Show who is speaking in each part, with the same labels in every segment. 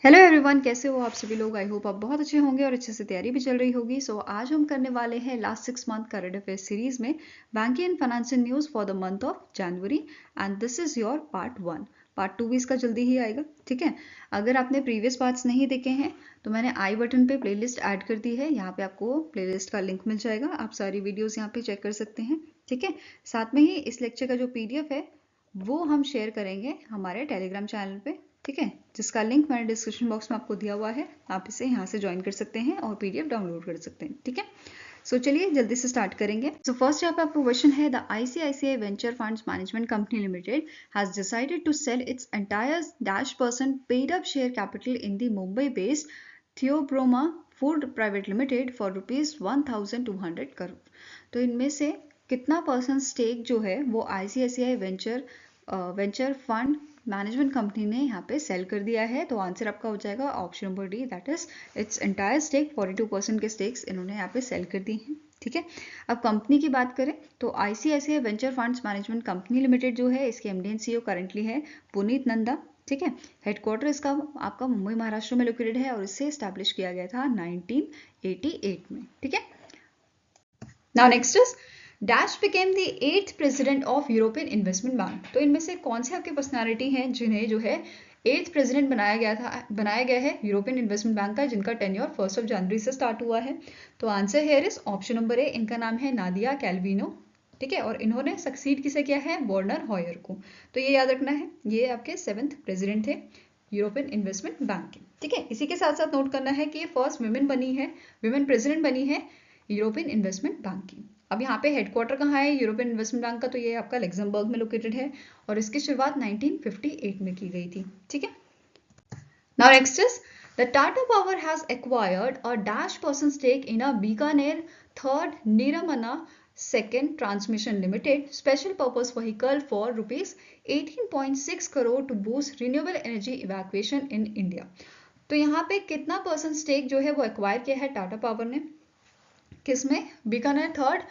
Speaker 1: Hello everyone, कैसे हो आप सभी लोग। आई होप आप बहुत अच्छे होंगे और अच्छे से तैयारी भी चल रही होगी। आज हम करने वाले हैं last 6 month current affair series में banking and financial news for the month of January and this is your part 1। Part 2 भी इसका जल्दी ही आएगा, ठीक है। अगर आपने प्रीवियस पार्ट्स नहीं देखे हैं तो मैंने आई बटन पे प्लेलिस्ट ऐड कर दी है, यहाँ पे आपको प्लेलिस्ट का लिंक मिल जाएगा। आप सारी वीडियोस यहाँ पे चेक कर सकते हैं, ठीक है। साथ में ही इस लेक्चर का जो PDF है वो हम शेयर करेंगे हमारे टेलीग्राम चैनल पे, ठीक है, जिसका लिंक मैंने डिस्क्रिप्शन बॉक्स में आपको दिया हुआ है। आप इसे यहाँ से ज्वाइन कर सकते हैं और PDF डाउनलोड कर सकते हैं, ठीक है। चलिए जल्दी से स्टार्ट करेंगे। फर्स्ट यहाँ पे आपको क्वेश्चन है, the ICICI venture funds management company limited has decided to sell its entire -% paid up share capital in the Mumbai based Theobroma food private limited for ₹1,200 crore. तो इनमें से कितना % स्टेक जो है वो ICICI venture fund management company ने यहाँ पे सेल कर दिया है। तो आंसर आपका हो जाएगा option number D, that is its entire stake. 42% के स्टेक्स इन्होंने यहाँ पे सेल कर दी हैं, ठीक है। अब कंपनी की बात करें तो ICICI venture funds management company limited जो है, इसके MD and CEO करंटली है पुनीत नंदा, ठीक है। हेडक्वार्टर इसका आपका मुंबई महाराष्ट्र में लोकेटेड है और इसे स्टैब्लिश किया गया था 1988 में, ठीक है। Now next is dash became the 8th president of European investment bank. तो इनमें से कौन से आपके पर्सनालिटी हैं जिन्हें जो है 8th प्रेसिडेंट बनाया गया है यूरोपियन इन्वेस्टमेंट बैंक का, जिनका टेन्योर 1 जनवरी से स्टार्ट हुआ है। तो answer here is option number ए, इनका नाम है नादिया कैल्विनो, ठीक है। और इन्होंने सक्सीड किसे किया है, वर्नर हॉयर को। तो ये याद रखना है, ये आपके 7th प्रेसिडेंट थे यूरोपियन इन्वेस्टमेंट बैंक के, ठीक है। इसी के साथ साथ नोट करना है कि ये फर्स्ट विमेन प्रेसिडेंट बनी है यूरोपियन इन्वेस्टमेंट बैंक की। अब यहाँ पे हेडक्वार्टर कहाँ है यूरोपियन इन्वेस्टमेंट बैंक का, तो ये आपका लग्जमबर्ग में लोकेटेड है और इसकी शुरुआत 1958 में की गई थी, ठीक है। Now next is the Tata power has acquired a -% stake in a Bikaner third Neemrana second transmission limited special purpose vehicle for ₹18.6 crore to boost renewable energy evacuation in India. तो यहाँ पे कितना % स्टेक जो है वो एक्वायर किया है टाटा पावर ने, किसमें, Bikaner third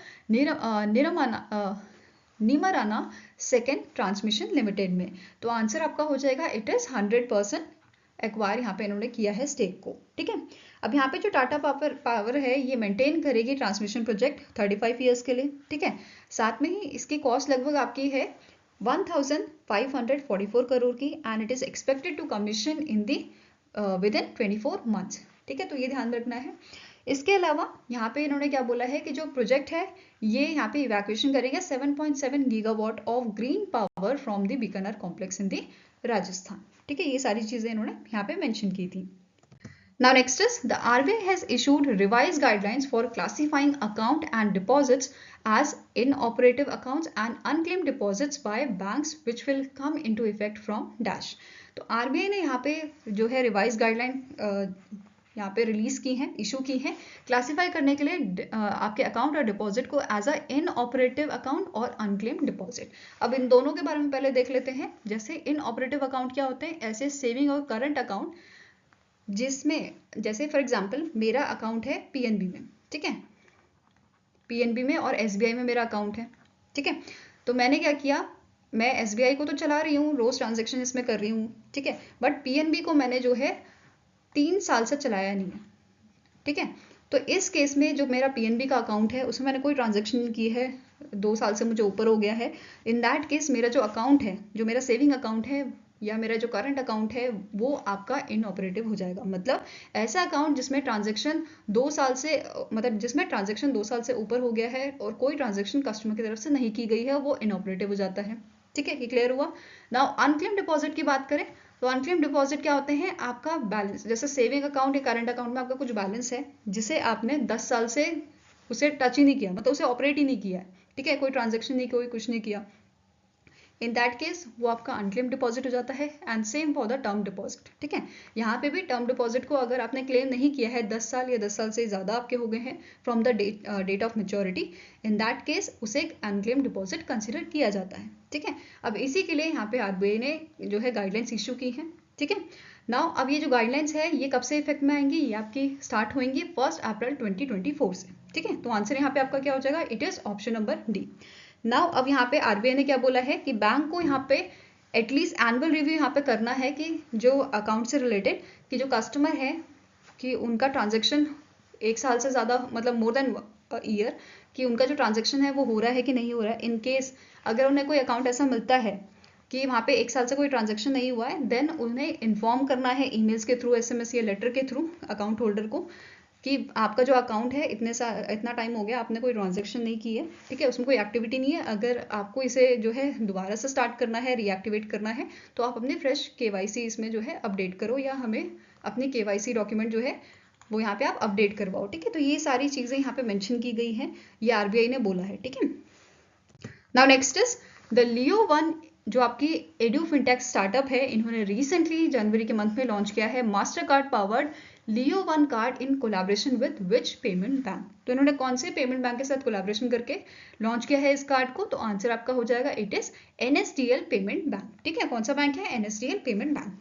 Speaker 1: Neemrana second transmission limited में। तो आंसर आपका हो जाएगा इट इज 100% एक्वायर यहाँ पे इन्होंने किया है स्टेक को, ठीक है। अब यहाँ पे जो टाटा पावर है ये मेंटेन करेगी ट्रांसमिशन प्रोजेक्ट 35 ईयर्स के लिए, ठीक है। साथ में ही इसकी कॉस्ट लगभग आपकी है 1544 करोड़ की and it is expected to commission in the within 24 months, ठीक है। तो ये ध्यान रखना है। इसके अलावा यहाँ पे इन्होंने क्या बोला है कि जो प्रोजेक्ट है ये यहाँ पे इवैक्यूएशन करेंगे 7.7 gigawatt of green power from the Bikaner complex in the Rajasthan, ठीक है। ये सारी चीजें इन्होंने यहाँ पे मेंशन की थी। Now next is the RBI has issued revised guidelines for classifying account and deposits as inoperative accounts and unclaimed deposits by banks which will come into effect from dash। तो RBI ने यहाँ पे जो है revise guideline यहाँ पे release की हैं, इशू की हैं, क्लासीफाई करने के लिए आपके अकाउंट और डिपॉजिट को एज अ इनऑपरेटिव अकाउंट और अनक्लेम्ड डिपॉजिट। अब इन दोनों के बारे में पहले देख लेते हैं। जैसे इनऑपरेटिव अकाउंट क्या होते हैं, ऐसे सेविंग और करंट अकाउंट जिसमें, जैसे फॉर एग्जांपल मेरा अकाउंट है PNB में, ठीक है, PNB में और SBI में मेरा अकाउंट है, ठीक है। तो मैंने क्या किया, मैं SBI को तो चला रही हूँ, रोज ट्रांजेक्शन इसमें कर रही हूँ, ठीक है, बट PNB को मैंने जो है 3 साल से चलाया नहीं है, ठीक है। तो इस केस में जो मेरा PNB का अकाउंट है उसमें मैंने कोई ट्रांजेक्शन नहीं की है, 2 साल से मुझे ऊपर हो गया है। इन दैट केस मेरा जो अकाउंट है, जो मेरा सेविंग अकाउंट है या मेरा जो करंट अकाउंट है वो आपका इनऑपरेटिव हो जाएगा। मतलब ऐसा अकाउंट जिसमें ट्रांजेक्शन 2 साल से, मतलब जिसमें ट्रांजेक्शन 2 साल से ऊपर हो गया है और कोई ट्रांजेक्शन कस्टमर की तरफ से नहीं की गई है, वो इनऑपरेटिव हो जाता है, ठीक है। ये क्लियर हुआ। नाउ अनक्लेम्ड डिपॉजिट की बात करें तो अनक्लेम्ड डिपॉजिट क्या होते हैं, आपका बैलेंस, जैसे सेविंग अकाउंट या करंट अकाउंट में आपका कुछ बैलेंस है जिसे आपने 10 साल से उसे टच ही नहीं किया, मतलब उसे ऑपरेट ही नहीं किया है, ठीक है, कोई ट्रांजेक्शन नहीं, कोई कुछ नहीं किया। इन दैट केस वो आपका अनक्लेम डिपॉजिट हो जाता है। And same for the term deposit, ठीक है। यहाँ पे भी टर्म डिपॉजिट को अगर आपने क्लेम नहीं किया है, 10 साल या 10 साल से ज़्यादा आपके हो गए हैं from the date of maturity, in that case उसे एक अनक्लेम डिपॉजिट कंसिडर किया जाता है, ठीक है। अब इसी के लिए यहाँ पे RBI ने जो है गाइडलाइंस इशू की हैं, ठीक है। नाउ अब ये जो गाइडलाइंस है ये कब से इफेक्ट में आएंगी, ये आपकी स्टार्ट होंगी 1 अप्रैल 2024 से, ठीक है। तो आंसर यहाँ पे आपका क्या हो जाएगा, it is option number D. Now अब यहाँ पे RBI ने क्या बोला है कि बैंक को यहाँ पे एटलीस्ट एनुअल रिव्यू यहाँ पे करना है कि जो अकाउंट से रिलेटेड कि जो कस्टमर है कि उनका ट्रांजेक्शन 1 साल से ज़्यादा मतलब मोर देन ईयर कि उनका जो ट्रांजेक्शन है वो हो रहा है कि नहीं हो रहा है। इन केस अगर उन्हें कोई अकाउंट ऐसा मिलता है कि वहाँ पे 1 साल से कोई ट्रांजेक्शन नहीं हुआ है, देन उन्हें इन्फॉर्म करना है ईमेल्स के थ्रू, एसएमएस या लेटर के थ्रू अकाउंट होल्डर को कि आपका जो अकाउंट है इतना टाइम हो गया आपने कोई ट्रांजेक्शन नहीं की है, ठीक है, उसमें कोई एक्टिविटी नहीं है। अगर आपको इसे जो है दोबारा से स्टार्ट करना है, रीएक्टिवेट करना है, तो आप अपने फ्रेश केवाईसी इसमें जो है अपडेट करो या हमें अपनी केवाईसी डॉक्यूमेंट जो है वो यहाँ पे आप अपडेट करवाओ, ठीक है। तो ये सारी चीज़ें यहाँ पे मेंशन की गई हैं, ये आरबीआई ने बोला है, ठीक है। Now next is the Leo one, जो आपकी एडू फिनटेक स्टार्टअप है, इन्होंने रिसेंटली जनवरी के मंथ में लॉन्च किया है master card powered Leo one card in collaboration with which payment bank. तो इन्होंने कौन से पेमेंट बैंक के साथ कोलैबोरेशन करके लॉन्च किया है इस कार्ड को? तो आंसर आपका हो जाएगा it is NSDL payment bank, ठीक है। कौन सा बैंक है? NSDL payment bank.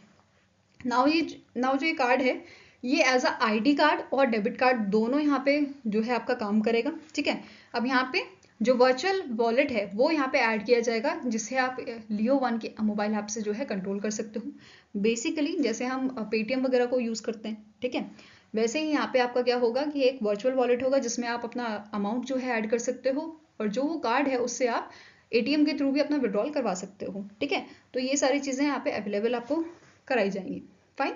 Speaker 1: नाउ जो ये कार्ड है ये एज अ आईडी कार्ड और डेबिट कार्ड दोनों यहाँ पे जो है आपका काम करेगा, ठीक है। अब यहाँ पे जो वर्चुअल वॉलेट है वो यहाँ पे ऐड किया जाएगा जिससे आप लियो वन के मोबाइल ऐप से जो है कंट्रोल कर सकते हो। बेसिकली जैसे हम पेटीएम वगैरह को यूज़ करते हैं, ठीक है, वैसे ही यहाँ पे आपका क्या होगा कि एक वर्चुअल वॉलेट होगा जिसमें आप अपना अमाउंट जो है ऐड कर सकते हो और जो वो कार्ड है उससे आप एटीएम के थ्रू भी अपना विड्रॉल करवा सकते हो, ठीक है। तो ये सारी चीज़ें यहाँ पे अवेलेबल आपको कराई जाएंगी, फाइन।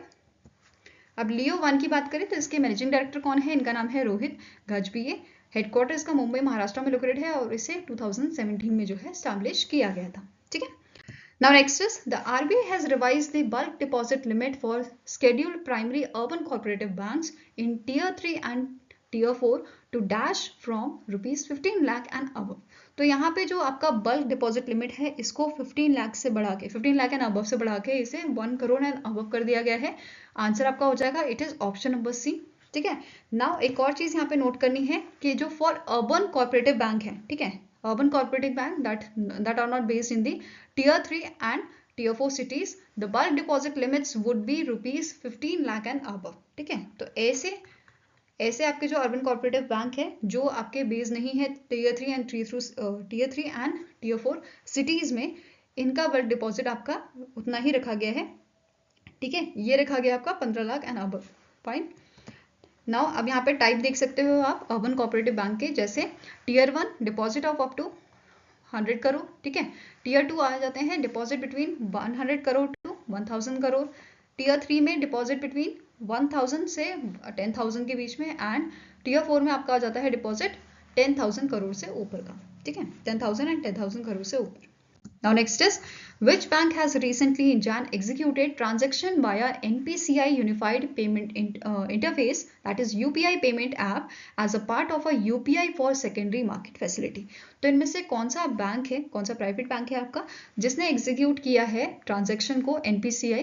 Speaker 1: अब लियो वन की बात करें तो इसके मैनेजिंग डायरेक्टर कौन है? इनका नाम है रोहित गजभिये। हेडक्वार्टर इसका मुंबई महाराष्ट्र में लोकेटेड है और इसे 2017 में जो है स्टैब्लिश किया गया था, ठीक है। Now next is the RBI has revised the bulk deposit limit for scheduled primary urban cooperative banks in Tier 3 and Tier 4 to dash from rupees 15 lakh and above। तो यहाँ पे जो आपका बल्क डिपॉजिट लिमिट है इसको 15 लाख से बढ़ा के 15 लाख एंड अबव से बढ़ा के इसे 1 करोड़ एंड अबव कर दिया गया है। आंसर आपका हो जाएगा it is option number C, ठीक है। नाउ एक और चीज यहाँ पे नोट करनी है कि जो फॉर अर्बन कोऑपरेटिव बैंक है, ठीक है, urban cooperative bank that are not based in the tier 3 and tier 4 cities, the bulk deposit limits would be rupees 15 lakh and above, ठीक है। तो ऐसे आपके जो अर्बन कोऑपरेटिव बैंक है जो आपके बेस नहीं है टीयर 3 एंड टीयर 4 सिटीज में, इनका बल्क डिपॉजिट आपका उतना ही रखा गया है, ठीक है। ये रखा गया आपका 15 lakh and above, fine. Now अब यहाँ पे टाइप देख सकते हो आप अर्बन कोऑपरेटिव बैंक के, जैसे tier 1 deposit of up to 100 crore, ठीक है। टीयर 2 आ जाते हैं deposit between 100 crore to 1000 crore. Tier 3 में डिपॉजिट बिटवीन 1000 से 10,000 के बीच में, एंड टीयर 4 में आपका आ जाता है डिपॉजिट 10,000 करोड़ से ऊपर का, ठीक है, 10,000 एंड 10,000 करोड़ से ऊपर। Now next is which bank has recently in Jan executed transaction via NPCI Unified Payment Interface, that is UPI payment app, as a part of a UPI for secondary market facility। तो इनमें से कौन सा bank है, कौन सा private bank है आपका जिसने एग्जीक्यूट किया है ट्रांजेक्शन को NPCI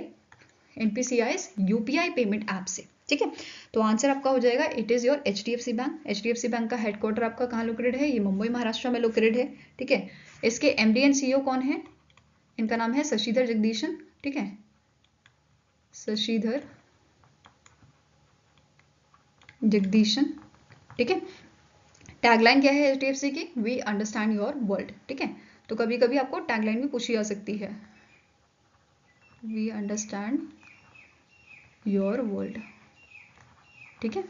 Speaker 1: UPI पेमेंट ऐप से, ठीक है। तो आंसर आपका हो जाएगा it is your HDFC bank. HDFC bank का हेडक्वार्टर आपका कहाँ लोकेटेड है? ये मुंबई महाराष्ट्र में लोकेटेड है, ठीक है। इसके MD एंड CEO कौन है? इनका नाम है शशिधर जगदीशन, ठीक है, शशिधर जगदीशन, ठीक है। टैगलाइन क्या है HDFC की? वी अंडरस्टैंड योर वर्ल्ड, ठीक है। तो कभी कभी आपको टैगलाइन भी पूछी जा सकती है, वी अंडरस्टैंड योर वर्ल्ड, ठीक है।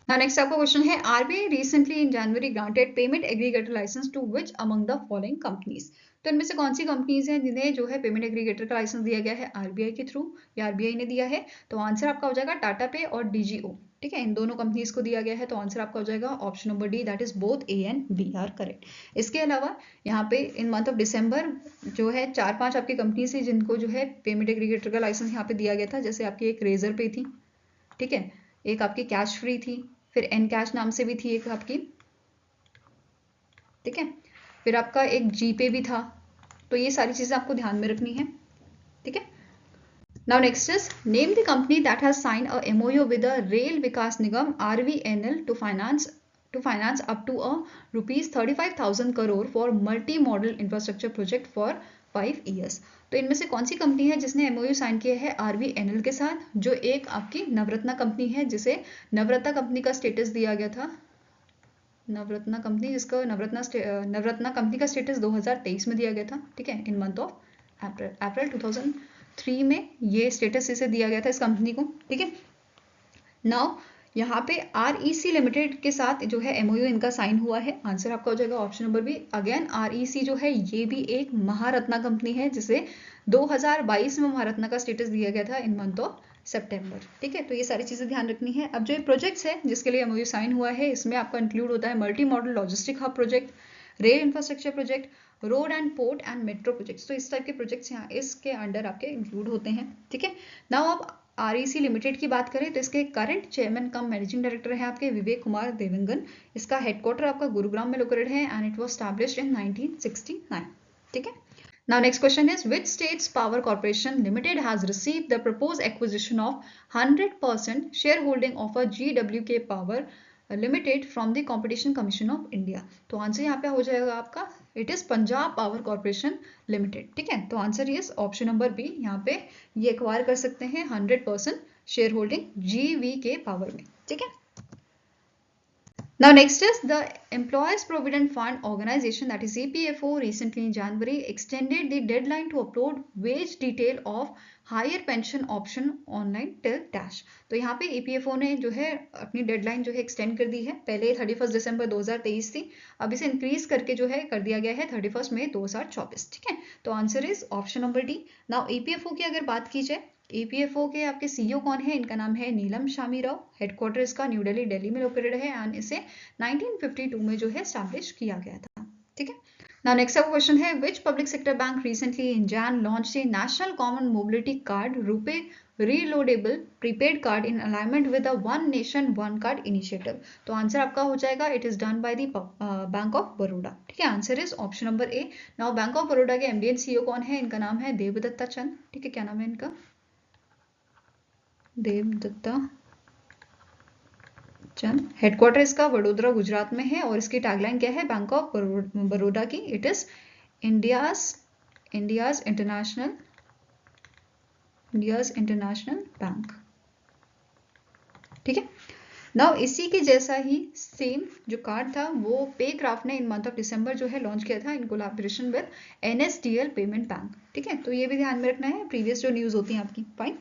Speaker 1: नेक्स्ट आपका क्वेश्चन है RBI recently in January granted payment aggregator licence to which among the following companies. तो इनमें से कौन सी कंपनीज हैं जिन्हें जो है पेमेंट एग्रीगेटर का लाइसेंस दिया गया है RBI के थ्रू, या RBI ने दिया है? तो आंसर आपका हो जाएगा टाटा पे और DGO, ठीक है, इन दोनों कंपनीज को दिया गया है। तो आंसर आपका हो जाएगा option number D, that is both A and B are correct. इसके अलावा यहाँ पे इन मंथ ऑफ दिसंबर जो है 4-5 आपकी कंपनीज है जिनको जो है पेमेंट एग्रीगेटर का लाइसेंस यहाँ पे दिया गया था। जैसे आपकी एक रेजर पे थी, ठीक है, एक आपकी कैश फ्री थी, फिर एन कैश नाम से भी थी एक आपकी, ठीक है, फिर आपका एक जीपे भी था। तो ये सारी चीजें आपको ध्यान में रखनी है, ठीक है। Now next is name the company that has sign a MOU with the Rail Vikas Nigam RVNL to finance up to ₹35,000 crore for multi modal infrastructure project for 5 years। तो इनमें से कौन सी कंपनी है जिसने MOU साइन किया है RVNL के साथ, जो एक आपकी नवरत्ना कंपनी है, जिसे नवरत्ना कंपनी का स्टेटस दिया गया था नवरत्ना कंपनी, जिसका नवरत्ना कंपनी का स्टेटस 2023 में दिया गया था, ठीक है, इन मंथ ऑफ अप्रैल 2003 में ये स्टेटस इसे दिया गया था इस कंपनी को, ठीक है। नाउ यहाँ पे REC लिमिटेड के साथ जो है MOU इनका साइन हुआ है। आंसर आपका हो जाएगा option number B. Again REC जो है ये भी एक महारत्ना कंपनी है, जिसे 2022 में महारत्ना का स्टेटस दिया गया था इन मंथ ऑफ सितंबर, ठीक है। तो ये सारी चीजें ध्यान रखनी है। अब जो ये प्रोजेक्ट्स है जिसके लिए MOU साइन हुआ है, इसमें आपका इंक्लूड होता है multi modal logistic hub project, rail infrastructure project, road and port and metro projects. तो इस टाइप के प्रोजेक्ट्स यहाँ इसके अंडर आपके इंक्लूड होते हैं, ठीक है। नाउ आप REC लिमिटेड की बात करें तो इसके current chairman cum managing director है आपके विवेक कुमार देवंगन। इसका हेडक्वार्टर आपका गुरुग्राम में लोकेटेड है एंड इट वाज एस्टैब्लिश्ड इन 1969, ठीक है। Now next question is, which state's power corporation limited has received the proposed acquisition of 100% shareholding of a GWK Power Limited from the Competition Commission of India? तो answer यहाँ पे हो जाएगा आपका, it is Punjab power corporation limited, ठीक है। तो answer is option number B. यहाँ पे ये एक्वायर कर सकते हैं 100% शेयर होल्डिंग GVK पावर में, ठीक है। Now next is the Employees Provident Fund Organization, that is EPFO, recently in January extended the deadline to upload wage detail of higher pension option online till dash। तो यहाँ पे EPFO ने जो है अपनी डेडलाइन जो है एक्सटेंड कर दी है। पहले 31 दिसंबर 2023 थी, अब इसे इंक्रीज करके जो है कर दिया गया है 31 मई 2024, ठीक है। तो answer is option number D. Now EPFO की अगर बात की जाए, EPFO के आपके CEO कौन है? इनका नाम है नीलम शामी राव। हेडक्वार्टर इसका न्यू दिल्ली में लोकेटेड है एंड इसे 1952 में जो है स्टैब्लिश किया गया था, ठीक है। नाउ नेक्स्ट आपका क्वेश्चन है, which public sector bank recently in Jan launched a national common mobility card RuPay reloadable prepaid card in alignment with the one nation one card initiative? तो आंसर आपका हो जाएगा, it is done by the bank of Baroda, ठीक है। Answer is option number A. Now bank of Baroda के MD and CEO कौन है? इनका नाम है देवदत्ता चंद, ठीक है। क्या नाम है इनका? देवदत्ता चंद। हेडक्वार्टर इसका वडोदरा गुजरात में है और इसकी टैगलाइन क्या है बैंक ऑफ बड़ौदा की? It is India's international bank, ठीक है। नाउ इसी के जैसा ही सेम जो कार्ड था वो पेक्राफ्ट ने इन मंथ ऑफ दिसंबर जो है लॉन्च किया था इन collaboration with NSDL payment bank, ठीक है। तो ये भी ध्यान में रखना है, प्रीवियस जो न्यूज होती है आपकी, फाइन।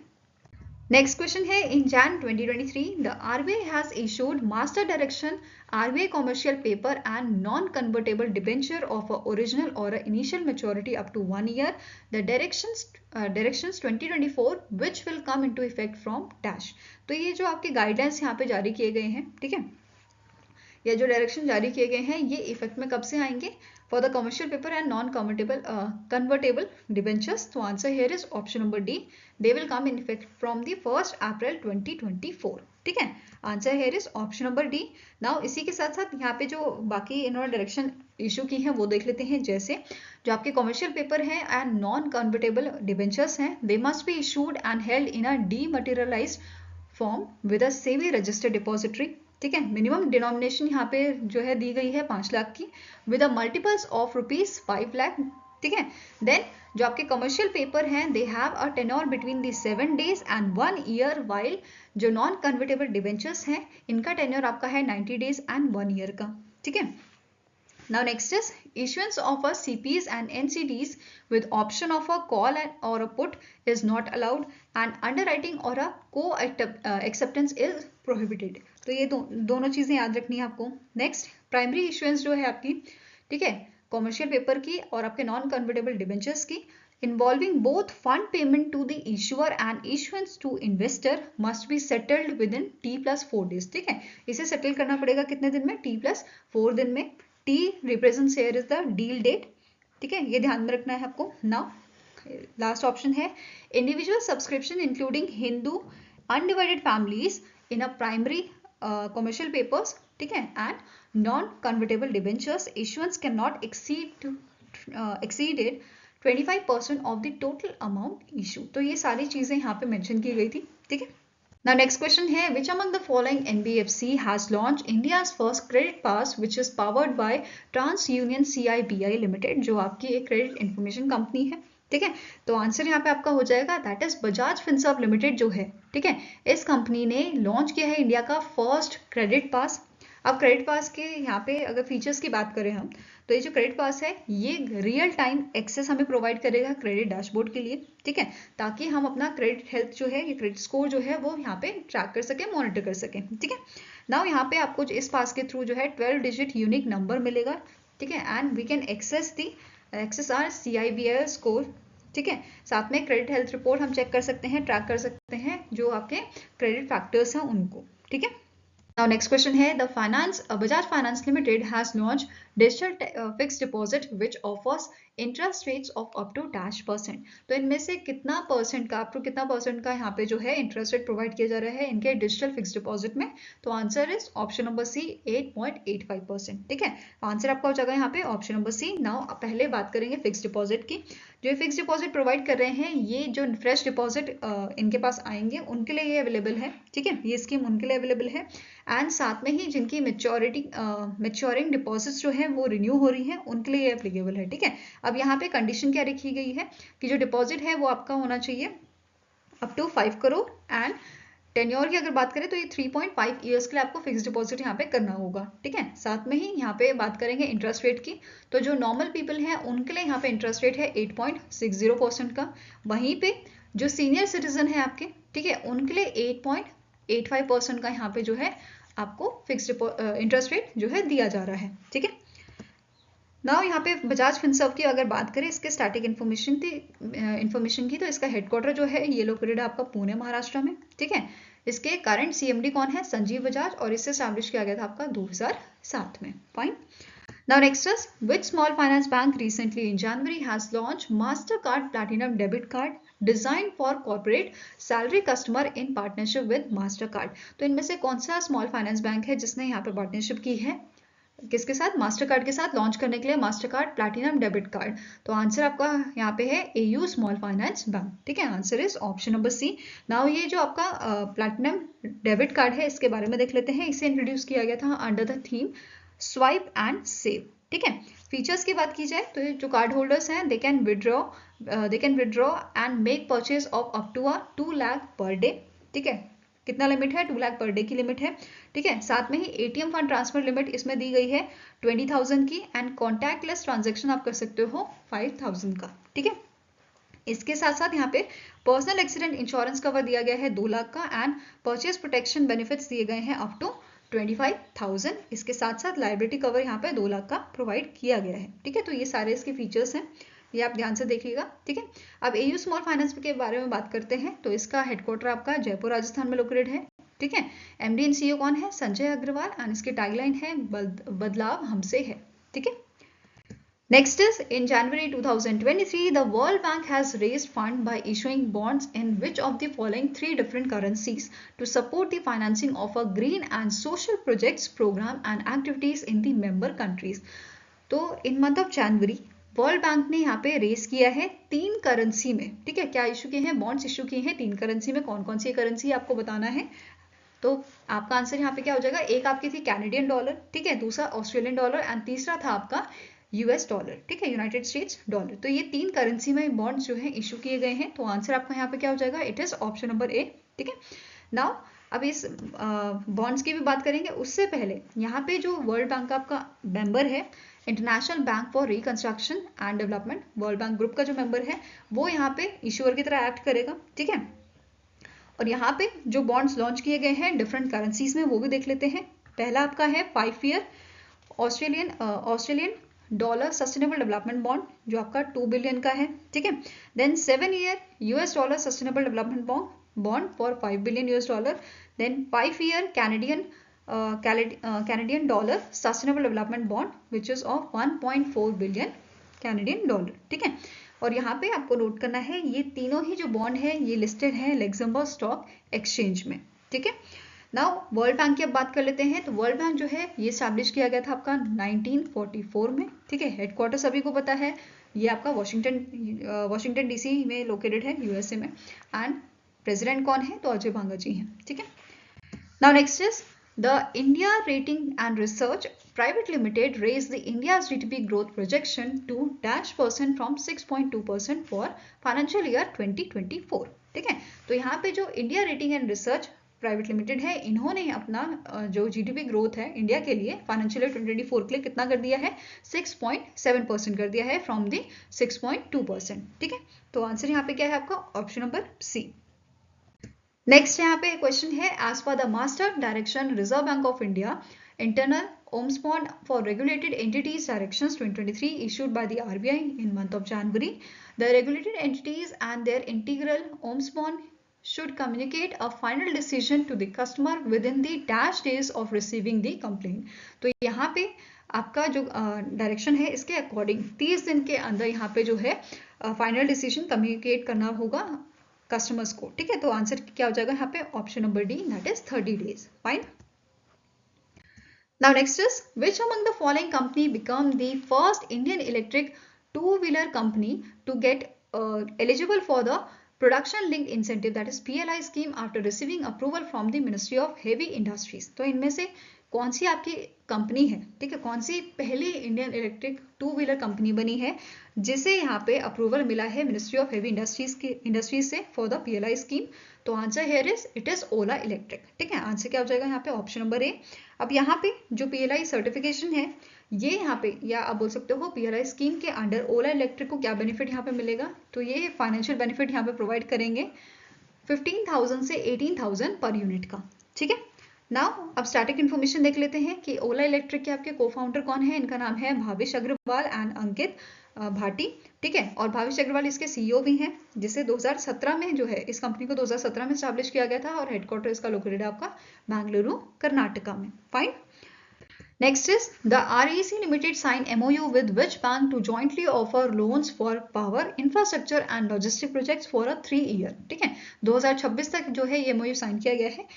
Speaker 1: नेक्स्ट क्वेश्चन है, in Jan 2023 the RBI has issued master direction RBI commercial paper and non convertible debenture of original और initial maturity up to 1 year। The directions 2024 which will come into effect from dash. तो ये जो आपके guidance यहाँ पे जारी किए गए हैं, ठीक है, या जो डायरेक्शन जारी किए गए हैं ये इफेक्ट में कब से आएंगे? For the commercial paper and non convertible debentures. तो answer here is option number D, they will come in effect from the 1 April 2024, ठीक है। Answer here is option number D. Now इसी के साथ साथ यहाँ पे जो बाकी इन्होंने डायरेक्शन इशू की है वो देख लेते हैं। जैसे जो आपके कमर्शियल पेपर हैं एंड नॉन कन्वर्टेबल डिबेंचर्स हैं, they must be issued and held in a dematerialised form with a SEBI registered depository, ठीक है। मिनिमम डिनोमिनेशन यहाँ पे जो है दी गई है 5 लाख की with a multiples of ₹5 lakh, ठीक है। देन जो आपके कमर्शियल पेपर हैं they have a tenure between the 7 days and 1 year, while जो नॉन कन्वर्टेबल डिबेंचर्स हैं इनका टेन्योर आपका है 90 days एंड 1 year का, ठीक है। Now next is issuance of a CPs and NCDs with option of a call or a put is not allowed and underwriting or a co-acceptance is prohibited। तो ये दोनों चीजें याद रखनी है आपको। नेक्स्ट प्राइमरी इशुएंस जो है आपकी, ठीक है, कॉमर्शियल पेपर की और आपके नॉन कन्वर्टेबल डिबेंचर्स की, involving both fund payment to the issuer and issuance to investor must be settled within T+4 days, ठीक है। इसे सेटल करना पड़ेगा कितने दिन में? T+4 दिन में। T represents here is the deal date, ठीक है, ये ध्यान में रखना है आपको। नाउ लास्ट ऑप्शन है, individual subscription including Hindu undivided families in a primary commercial papers, ठीक है, and non convertible debentures issuance can not exceeded 25% of the total amount issue. तो ये सारी चीजें यहाँ पे मेंशन की गई थी, ठीक है। Now next question है, which among the following NBFC has launched India's first credit pass which is powered by TransUnion CIBI Limited, जो आपकी एक क्रेडिट इंफॉर्मेशन कंपनी है, ठीक है। तो आंसर यहाँ पे आपका हो जाएगा that is Bajaj Finserv limited जो है, ठीक है। इस कंपनी ने लॉन्च किया है इंडिया का फर्स्ट क्रेडिट पास अब क्रेडिट पास के यहाँ पे अगर फीचर्स की बात करें हम, तो ये जो क्रेडिट पास है ये रियल टाइम एक्सेस हमें प्रोवाइड करेगा क्रेडिट डैशबोर्ड के लिए, ठीक है, ताकि हम अपना क्रेडिट हेल्थ जो है, ये क्रेडिट स्कोर जो है वो यहाँ पे ट्रैक कर सकें, मॉनिटर कर सकें, ठीक है। नाउ यहाँ पे आपको इस पास के थ्रू जो है 12 डिजिट यूनिक नंबर मिलेगा, ठीक है, and we can access our CIBIL score, ठीक है। साथ में क्रेडिट हेल्थ रिपोर्ट हम चेक कर सकते हैं, ट्रैक कर सकते हैं जो आपके क्रेडिट फैक्टर्स हैं उनको, ठीक है। Now next question है, the Bajaj Finance Limited has launched digital fixed deposit which offers interest rates of up to -%। तो इनमें से कितना परसेंट का, अप टू कितना परसेंट का यहाँ पे जो है इंटरेस्ट रेट प्रोवाइड किया जा रहा है इनके डिजिटल फिक्स डिपॉजिट में? तो answer is option number C 8.85%, ठीक है। आंसर आपका हो जाएगा यहाँ पे ऑप्शन नंबर सी। नाउ पहले बात करेंगे फिक्स डिपॉजिट की। जो फिक्स डिपॉजिट प्रोवाइड कर रहे हैं, ये जो फ्रेश डिपॉजिट इनके पास आएंगे उनके लिए ये अवेलेबल है, ठीक है, ये स्कीम उनके लिए अवेलेबल है। एंड साथ में ही जिनकी मैच्योरिंग डिपॉजिट्स जो है वो रिन्यू हो रही है उनके लिए ये एप्लीकेबल है, ठीक है। अब यहाँ पे कंडीशन क्या रखी गई है कि जो डिपॉजिट है वो आपका होना चाहिए up to 5 crore and tenure की अगर बात करें तो ये 3.5 ईयर्स के लिए आपको फिक्स डिपॉजिट यहाँ पे करना होगा, ठीक है। साथ में ही यहाँ पे बात करेंगे इंटरेस्ट रेट की, तो जो नॉर्मल पीपल हैं उनके लिए यहाँ पे इंटरेस्ट रेट है 8.60% का। वहीं पे जो सीनियर सिटीजन है आपके, ठीक है, उनके लिए 8.85% का यहाँ पे जो है आपको फिक्स इंटरेस्ट रेट जो है दिया जा रहा है, ठीक है। नाउ यहाँ पे बजाज फिनसर्व की अगर बात करें इसके स्टैटिक इन्फॉर्मेशन की, तो इसका हेडक्वार्टर जो है ये लोकेटेड है आपका पुणे महाराष्ट्र में, ठीक है। इसके करंट CMD कौन है? संजीव बजाज, और इससे स्टैब्लिश किया गया था आपका 2007 में। Fine. Now next is, which small finance bank recently in January has launched Mastercard Platinum debit card designed for corporate salary customer in partnership with Mastercard? तो इनमें से कौन सा स्मॉल फाइनेंस बैंक है जिसने यहाँ पे पार्टनरशिप की है किसके साथ? मास्टरकार्ड के साथ, लॉन्च करने के लिए मास्टरकार्ड प्लैटिनम डेबिट कार्ड। तो आंसर आपका यहाँ पे है AU स्मॉल फाइनेंस बैंक, ठीक है। Answer is option number C. Now ये जो आपका प्लैटिनम डेबिट कार्ड है इसके बारे में देख लेते हैं। इसे इंट्रोड्यूस किया गया था under the theme swipe and save, ठीक है। फीचर्स की बात की जाए तो जो कार्ड होल्डर्स हैं they can withdraw and make purchase of up to 2 lakh per day, ठीक है। कितना लिमिट है? 2 लाख पर डे की लिमिट है, ठीक है। साथ में ही ATM फंड ट्रांसफर लिमिट इसमें दी गई है 20,000 की एंड कॉन्टैक्टलेस ट्रांजेक्शन आप कर सकते हो 5,000 का, ठीक है। इसके साथ साथ यहाँ पे पर्सनल एक्सीडेंट इंश्योरेंस कवर दिया गया है 2 लाख का एंड परचेज प्रोटेक्शन बेनिफिट्स दिए गए हैं अप टू 25,000। इसके साथ साथ लाइबिलिटी कवर यहाँ पे 2 लाख का प्रोवाइड किया गया है, ठीक है। तो ये सारे इसके फीचर्स हैं, ये आप ध्यान से देखिएगा, ठीक है। अब AU स्मॉल फाइनेंस के बारे में बात करते हैं, तो इसका हेडक्वार्टर आपका जयपुर राजस्थान में लोकेटेड है, ठीक है। MD एंड CEO कौन है? संजय अग्रवाल, एंड इसकी टैगलाइन है बदलाव हमसे है, ठीक है। Next is, in January 2023, the World Bank has raised fund by issuing bonds in which of the following 3 different currencies to support the financing of a green and social projects, program and activities in the member countries. तो इन month of January world bank ने यहाँ पे race किया है 3 currency में, ठीक है। क्या इशू किए हैं? बॉन्ड्स इशू किए हैं 3 करेंसी में। कौन कौन सी करेंसी आपको बताना है। तो आपका आंसर यहाँ पे क्या हो जाएगा? एक आपकी थी कैनेडियन डॉलर, ठीक है, दूसरा ऑस्ट्रेलियन डॉलर एंड तीसरा था आपका US डॉलर, ठीक है, यूनाइटेड स्टेट्स डॉलर। तो ये 3 करेंसी में बॉन्ड्स जो है इशू किए गए हैं। तो आंसर आपका यहाँ पे क्या हो जाएगा? इट इज ऑप्शन नंबर ए, ठीक है। नाउ अब इस बॉन्ड्स की भी बात करेंगे, उससे पहले यहाँ पे जो वर्ल्ड बैंक का आपका मेंबर है international bank for reconstruction and development, world bank group का जो मेंबर है वो यहाँ पे इशूअर की तरह एक्ट करेगा, ठीक है। और यहाँ पे जो बॉन्ड्स लॉन्च किए गए हैं डिफरेंट करेंसीज में वो भी देख लेते हैं। पहला आपका है 5 year Australian dollar sustainable development bond जो आपका 2 बिलियन का है, ठीक है। Then 7 year US dollar sustainable development bond for 5 billion US dollar. Then 5 year Canadian dollar sustainable development bond which is of 1.4 billion Canadian dollar, ठीक है। और यहाँ पे आपको नोट करना है ये तीनों ही जो बॉन्ड है ये लिस्टेड है लग्जमबर्ग स्टॉक एक्सचेंज में, ठीक है। नाउ वर्ल्ड बैंक की अब बात कर लेते हैं। तो वर्ल्ड बैंक जो है ये स्टैब्लिश किया गया था आपका 1944 में, ठीक है। हेडक्वार्टर सभी को पता है ये आपका वॉशिंगटन DC में लोकेटेड है USA में। एंड प्रेसिडेंट कौन है? तो अजय भांगा जी हैं, ठीक है। Now next is the India Rating and Research Private Limited raised the India's GDP growth projection to -% from 6.2% for financial year 2024, ठीक है। तो यहाँ पे जो India rating and research private limited है, इन्होंने अपना जो जीडीपी ग्रोथ है इंडिया के लिए फाइनेंशियल ईयर 2024 के लिए कितना कर दिया है, 6.7% कर दिया है फ्रॉम दी 6.2%। ठीक है, तो आंसर यहाँ पे क्या है आपका ऑप्शन नंबर सी। नेक्स्ट यहाँ पे क्वेश्चन है, as per the master direction reserve bank of India internal OMS bond for regulated entities directions 2023 issued by the RBI in month of January. The regulated entities and their integral OMS bond should communicate a final decision to the customer within the dash days of receiving the complaint. तो यहाँ पे आपका जो direction है इसके according 30 दिन के अंदर यहाँ पे जो है फाइनल डिसीजन कम्युनिकेट करना होगा कस्टमर्स को। ठीक है, तो आंसर क्या हो जाएगा यहाँ पे option number D, that is 30 days। Fine. Now next is, which among the following company become the first Indian electric two-wheeler company to get eligible for the production linked incentive, that is PLI scheme, after receiving approval from the Ministry of Heavy Industries? तो इनमें से कौन सी आपकी company है, ठीक है, कौन सी पहली Indian electric two wheeler company बनी है जिसे यहाँ पे अप्रूवल मिला है मिनिस्ट्री ऑफ हेवी इंडस्ट्रीज से फॉर द PLI स्कीम? तो answer here is it is Ola electric. ठीक है, आंसर क्या हो जाएगा यहाँ पे ऑप्शन नंबर ए। अब यहाँ पे जो PLI सर्टिफिकेशन है ये यहाँ पे, या आप बोल सकते हो PLI स्कीम के अंडर ओला इलेक्ट्रिक को क्या बेनिफिट यहाँ पे मिलेगा, तो ये फाइनेंशियल बेनिफिट यहाँ पे प्रोवाइड करेंगे 15,000 से 18,000 पर यूनिट का। ठीक है, नाउ अब स्टैटिक इन्फॉर्मेशन देख लेते हैं कि ओला इलेक्ट्रिक के आपके को फाउंडर कौन है। इनका नाम है भाविश अग्रवाल एंड अंकित भाटी। ठीक है, और भाविश अग्रवाल इसके CEO भी हैं, जिसे 2017 में जो है इस कंपनी को 2017 में स्टैब्लिश किया गया था और हेडक्वार्टर इसका लोकेटेड है आपका बेंगलुरु कर्नाटका में। Fine. Next is, the REC Limited signed MOU with which bank to jointly offer loans for power, infrastructure and logistic projects for a 3 year? ठीक है, 2026 तक जो है ये MOU साइन किया गया है।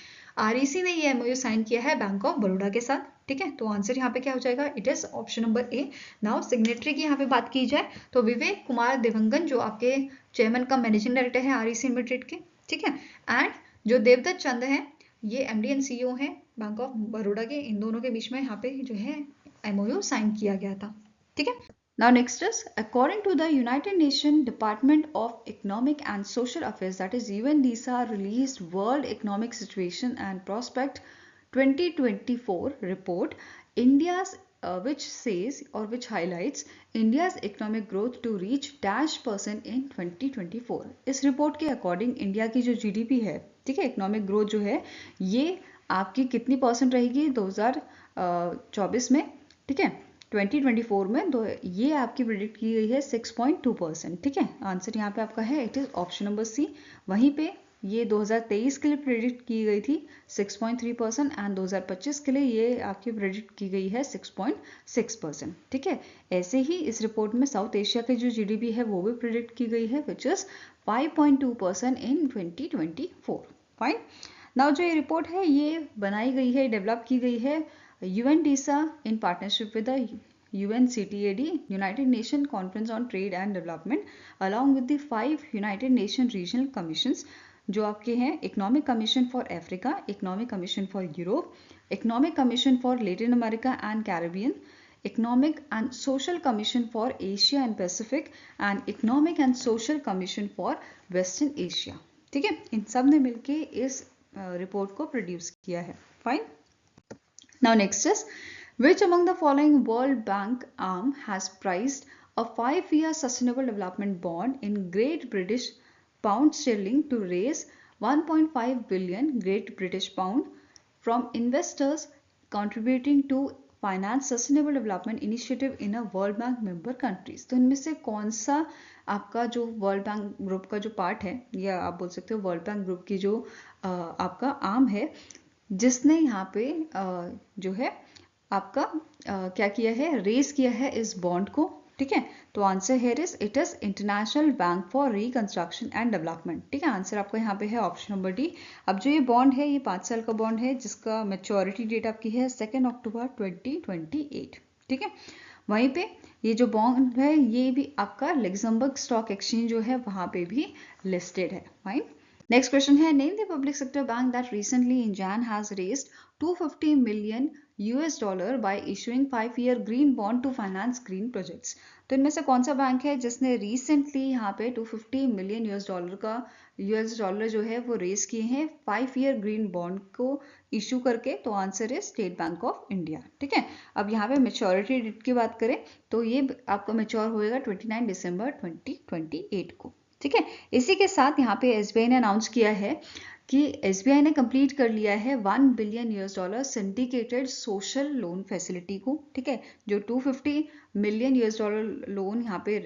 Speaker 1: REC ने ये MOU साइन किया है बैंक ऑफ बड़ौदा के साथ। ठीक है, तो आंसर यहाँ पे क्या हो जाएगा, it is option number A. Now signatory की यहाँ पे बात की जाए तो विवेक कुमार दिवंगन जो आपके चेयरमैन का मैनेजिंग डायरेक्टर है REC लिमिटेड के। ठीक है, एंड जो देवदत्त चंद है ये MD एंड CEO है बैंक ऑफ बड़ौदा के। इन दोनों के बीच में यहाँ पे जो है MOU साइन किया गया था। ठीक है, now next is, according to the United Nations Department of Economic and Social Affairs, that is UNDSA, released World Economic Situation and Prospect 2024 report, India's which says or which highlights India's economic growth to reach -% in 2024. इस report के according India की जो GDP है, ठीक है, economic growth जो है ये आपकी कितनी % रहेगी 2024 में, ठीक है, 2024 में, तो ये आपकी प्रेडिक्ट की गई है 6.2%। ठीक है, आंसर यहाँ पे आपका है it is option number C. वहीं पे ये 2023 के लिए प्रेडिक्ट की गई थी 6.3% एंड 2025 के लिए ये आपकी प्रेडिक्ट की गई है 6.6%। ठीक है, ऐसे ही इस रिपोर्ट में साउथ एशिया की जो GDP है वो भी प्रेडिक्ट की गई है which is 5.2% in 2024। Fine. Now जो ये रिपोर्ट है ये बनाई गई है, डेवलप की गई है UNDSA in partnership with the UNCTAD, United Nations Conference on Trade and Development, along with the 5 United Nations Regional Commissions जो आपके हैं economic commission for Africa, economic commission for Europe, economic commission for Latin America and Caribbean, economic and social commission for Asia and Pacific and economic and social commission for western Asia. ठीक है, इन सब ने मिलके इस report को produce किया है। Fine. Now next is, which among the following World Bank arm has priced a 5-year sustainable development bond in Great British pound sterling to raise 1.5 billion Great British pound from investors contributing to finance sustainable development initiative in a World Bank member countries? तो इनमें से कौन सा आपका जो world bank group का जो part है, या आप बोल सकते हो वर्ल्ड बैंक ग्रुप की जो आपका आर्म है जिसने यहाँ पे जो है आपका क्या किया है, रेज किया है इस बॉन्ड को। ठीक है, तो answer here is it is international bank for reconstruction and development. ठीक है, आंसर आपका यहाँ पे है ऑप्शन नंबर डी। अब जो ये बॉन्ड है ये 5 साल का बॉन्ड है जिसका मैच्योरिटी डेट आपकी है 2 अक्टूबर 2028। ठीक है, वहीं पे ये जो बॉन्ड है ये भी आपका लग्जमबर्ग स्टॉक एक्सचेंज जो है वहां पे भी लिस्टेड है। फाइन। नेक्स्ट क्वेश्चन है, name the public sector bank that recently in Jain has raised $250 million by issuing 5-year green bond to finance green projects. तो इनमें से कौन सा बैंक है जिसने रिसेंटली यहाँ पे $250 million का यूएस डॉलर जो है वो रेस किए हैं 5 ईयर ग्रीन बॉन्ड को इशू करके। तो आंसर है स्टेट बैंक ऑफ इंडिया। ठीक है, अब यहाँ पे मेच्योरिटी डेट की बात करें तो ये आपका मेच्योर होएगा 29 दिसंबर 2028 को। ठीक है, इसी के साथ यहाँ पे एसबीआई ने अनाउंस किया है कि एसबीआई ने कंप्लीट कर लिया है $1 billion syndicated social loan facility को। ठीक है, जो $250 मिलियन लोन यहाँ पे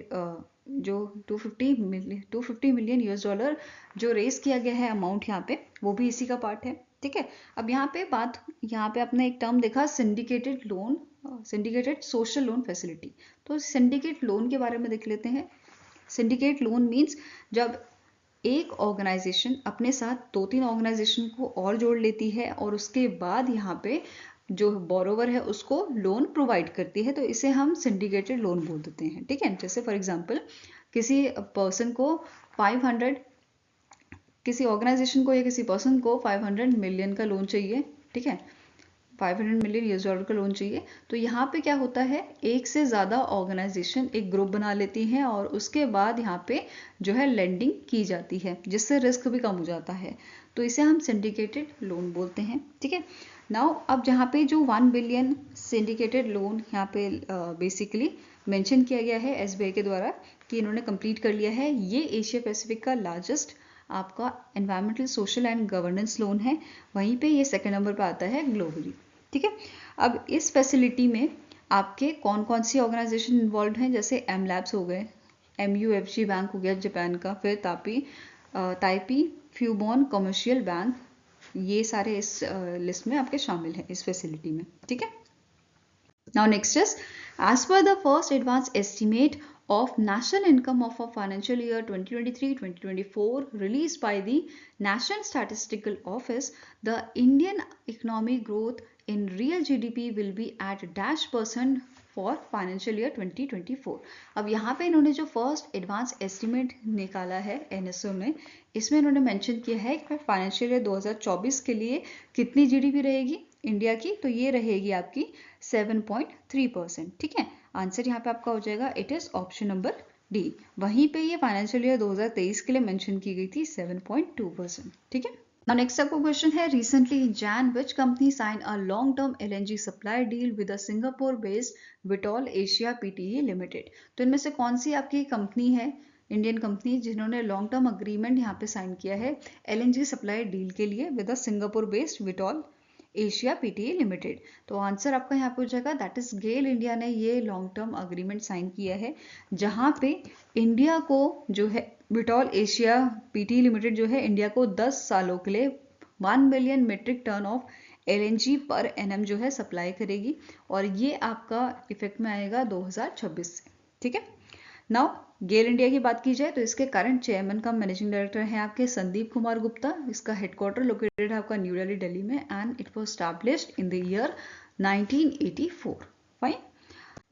Speaker 1: जो 250 मिलियन $250 जो रेस किया गया है अमाउंट यहाँ पे, वो भी इसी का पार्ट है। ठीक है, अब यहाँ पे आपने एक टर्म देखा syndicated loan, syndicated social loan facility. तो सिंडिकेट लोन के बारे में देख लेते हैं। सिंडिकेट लोन मीन्स जब एक ऑर्गेनाइजेशन अपने साथ 2-3 ऑर्गेनाइजेशन को और जोड़ लेती है और उसके बाद यहाँ पे जो बोरोवर है उसको लोन प्रोवाइड करती है, तो इसे हम सिंडिकेटेड लोन बोल देते हैं। ठीक है, जैसे फॉर एग्जांपल किसी पर्सन को 500 किसी ऑर्गेनाइजेशन को या किसी पर्सन को 500 मिलियन का लोन चाहिए। ठीक है, 500 मिलियन $500 का लोन चाहिए। तो यहाँ पे क्या होता है, एक से ज़्यादा ऑर्गेनाइजेशन एक ग्रुप बना लेती हैं और उसके बाद यहाँ पे जो है लेंडिंग की जाती है, जिससे रिस्क भी कम हो जाता है। तो इसे हम सिंडिकेटेड लोन बोलते हैं। ठीक है, नाउ अब जहाँ पे जो 1 बिलियन सिंडिकेटेड लोन यहाँ पे बेसिकली मेंशन किया गया है एसबीआई के द्वारा कि इन्होंने कंप्लीट कर लिया है, ये एशिया पैसिफिक का लार्जेस्ट आपका environmental social and governance loan है। वहीं पे ये सेकंड नंबर पर आता है ग्लोबली। ठीक है, अब इस फैसिलिटी में आपके कौन कौन सी ऑर्गेनाइजेशन इन्वॉल्व हैं, जैसे एम लैब्स हो गए, MUFG बैंक हो गया जापान का, फिर ताइपी फ्यूबॉन कमर्शियल बैंक, ये सारे इस लिस्ट में आपके शामिल हैं इस फैसिलिटी में। ठीक है, now next is as per the first advance estimate of national income of a financial year 2023-2024 released by the National Statistical Office, the Indian economic growth in real GDP will be at -% for financial year 2024। अब यहाँ पे इन्होंने जो first advance estimate निकाला है NSO में, इसमें इन्होंने मेंशन किया है कि फाइनेंशियल ईयर 2024 के लिए कितनी जीडीपी रहेगी इंडिया की, तो ये रहेगी आपकी 7.3%। ठीक है, आंसर यहाँ पे आपका हो जाएगा it is option number D. वहीं पे ये फाइनेंशियल ईयर 2023 के लिए मेंशन की गई थी 7.2%। ठीक है, नाउ नेक्स्ट आपका क्वेश्चन है recently in Jan which company sign a long term LNG supply deal with a Singapore based Vitol Asia PTE limited. तो इनमें से कौन सी आपकी कंपनी है, इंडियन कंपनी, जिन्होंने लॉन्ग टर्म अग्रीमेंट यहाँ पे साइन किया है LNG सप्लाई डील के लिए with a Singapore based Vitol Asia PTE limited. तो आंसर आपका यहाँ पे हो जाएगा दैट इज गेल इंडिया ने ये लॉन्ग टर्म अग्रीमेंट साइन किया है, जहाँ पे इंडिया को जो है विटॉल एशिया PTE लिमिटेड जो है इंडिया को 10 सालों के लिए 1 million metric tonne of LNG per annum जो है सप्लाई करेगी, और ये आपका इफेक्ट में आएगा 2026 से। ठीक है, नाउ गेल इंडिया की बात की जाए तो इसके करंट चेयरमैन का मैनेजिंग डायरेक्टर है आपके संदीप कुमार गुप्ता। इसका हेडक्वार्टर लोकेटेड है आपका न्यू दिल्ली में and it was established in the year 1984। Fine,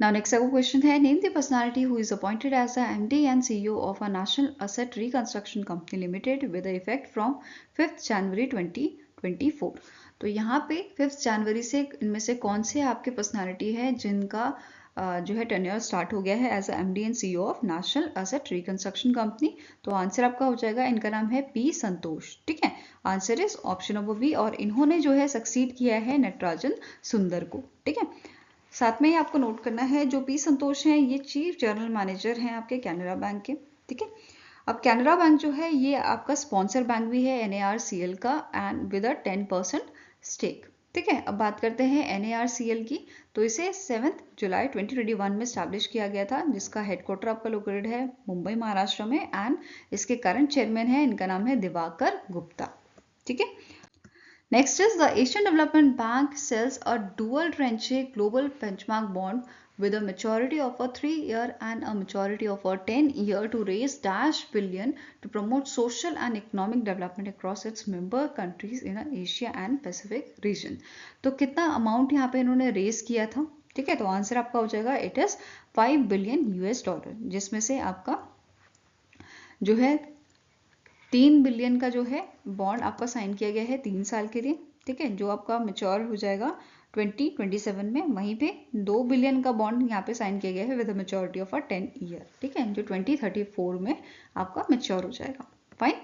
Speaker 1: now next आपका क्वेश्चन है name the personality who is appointed as the MD and CEO of a national asset reconstruction company limited with effect from 5 January 2024। तो यहाँ पे 5 जनवरी से इनमें से कौन से आपके पर्सनालिटी है जिनका जो है टेन्योर स्टार्ट हो गया है as MD and CEO of national asset reconstruction company. तो आंसर आपका हो जाएगा, इनका नाम है P संतोष। ठीक है, answer is option number B, और इन्होंने जो है सक्सीड किया है नटराजन सुंदर को। ठीक है, साथ में ही आपको नोट करना है जो P संतोष हैं ये चीफ जनरल मैनेजर हैं आपके कैनरा बैंक के। ठीक है, अब कैनरा बैंक जो है ये आपका स्पॉन्सर बैंक भी है NARCL का एंड विद अ 10% स्टेक। ठीक है, अब बात करते हैं NARCL की। तो इसे 7 जुलाई 2021 में स्टैब्लिश किया गया था, जिसका हेडक्वार्टर आपका लोकेटेड है मुंबई महाराष्ट्र में एंड इसके करंट चेयरमैन है, इनका नाम है दिवाकर गुप्ता। ठीक है, next is the Asian development bank sells a dual tranche global benchmark bond with a maturity of a 3-year and a maturity of a 10-year to raise $billion to promote social and economic development across its member countries in Asia and Pacific region। तो कितना amount यहाँ पे इन्होंने raise किया था? ठीक है, तो आंसर आपका हो जाएगा इट इज $5 बिलियन, जिसमें से आपका जो है 3 बिलियन का जो है बॉन्ड आपका साइन किया गया है 3 साल के लिए। ठीक है, जो आपका मेच्योर हो जाएगा 2027 में। वहीं पे 2 बिलियन का बॉन्ड यहाँ पे साइन किया गया है with maturity of a 10 year. ठीक है, जो 2034 में आपका मेच्योर हो जाएगा। Fine,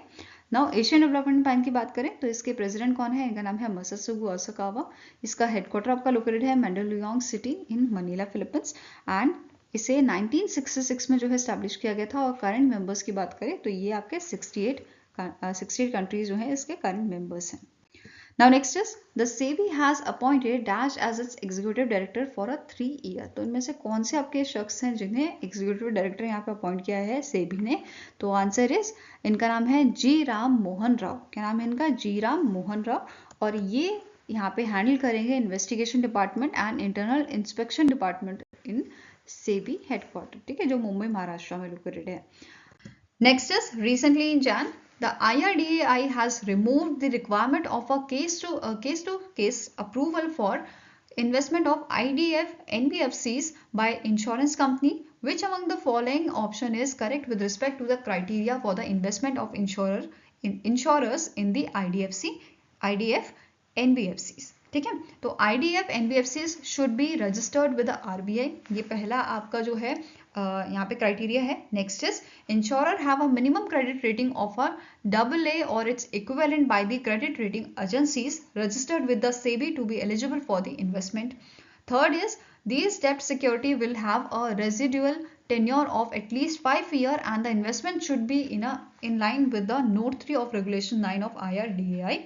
Speaker 1: now Asian development bank की बात करें तो इसके प्रेसिडेंट कौन है? इनका नाम है मासात्सुगु ओसाकावा। इसका हेडक्वार्टर आपका लोकेटेड है Mandaluyong city in Manila, Philippines. एंड इसे 1966 में जो है स्टैब्लिश किया गया था। और करंट मेंबर्स की बात करें तो ये आपके 68 कंट्रीज जो है इसके करंट मेंबर्स हैं। Now next is the SEBI has appointed Dash as its executive director for a 3 year। तो इनमें से कौन से आपके शख्स हैं जिन्हें एग्जीक्यूटिव डायरेक्टर यहाँ पे अपॉइंट किया है सेबी ने? तो आंसर इज इनका नाम है जी राम मोहन राव। क्या नाम है इनका? जी राम मोहन राव। और ये यहाँ पे हैंडल करेंगे investigation department and internal inspection department in SEBI headquarter, ठीक है, जो मुंबई महाराष्ट्र में लोकेटेड है। Next is recently in Jain the IRDAI has removed the requirement of a case-to-case approval for investment of IDF NBFCs by insurance company. Which among the following option is correct with respect to the criteria for the investment of insurers in the IDF NBFCs? ठीक है, तो IDF NBFCs should be registered with the RBI। ये पहला आपका जो है यहाँ पे क्राइटेरिया है। Next is insurer have a minimum credit rating of a AA और its equivalent by the credit rating agencies registered with the SEBI to be eligible for the investment. Third is these debt security will have a residual tenure of at least 5 years and the investment should be in line with the note 3 of regulation 9 of IRDAI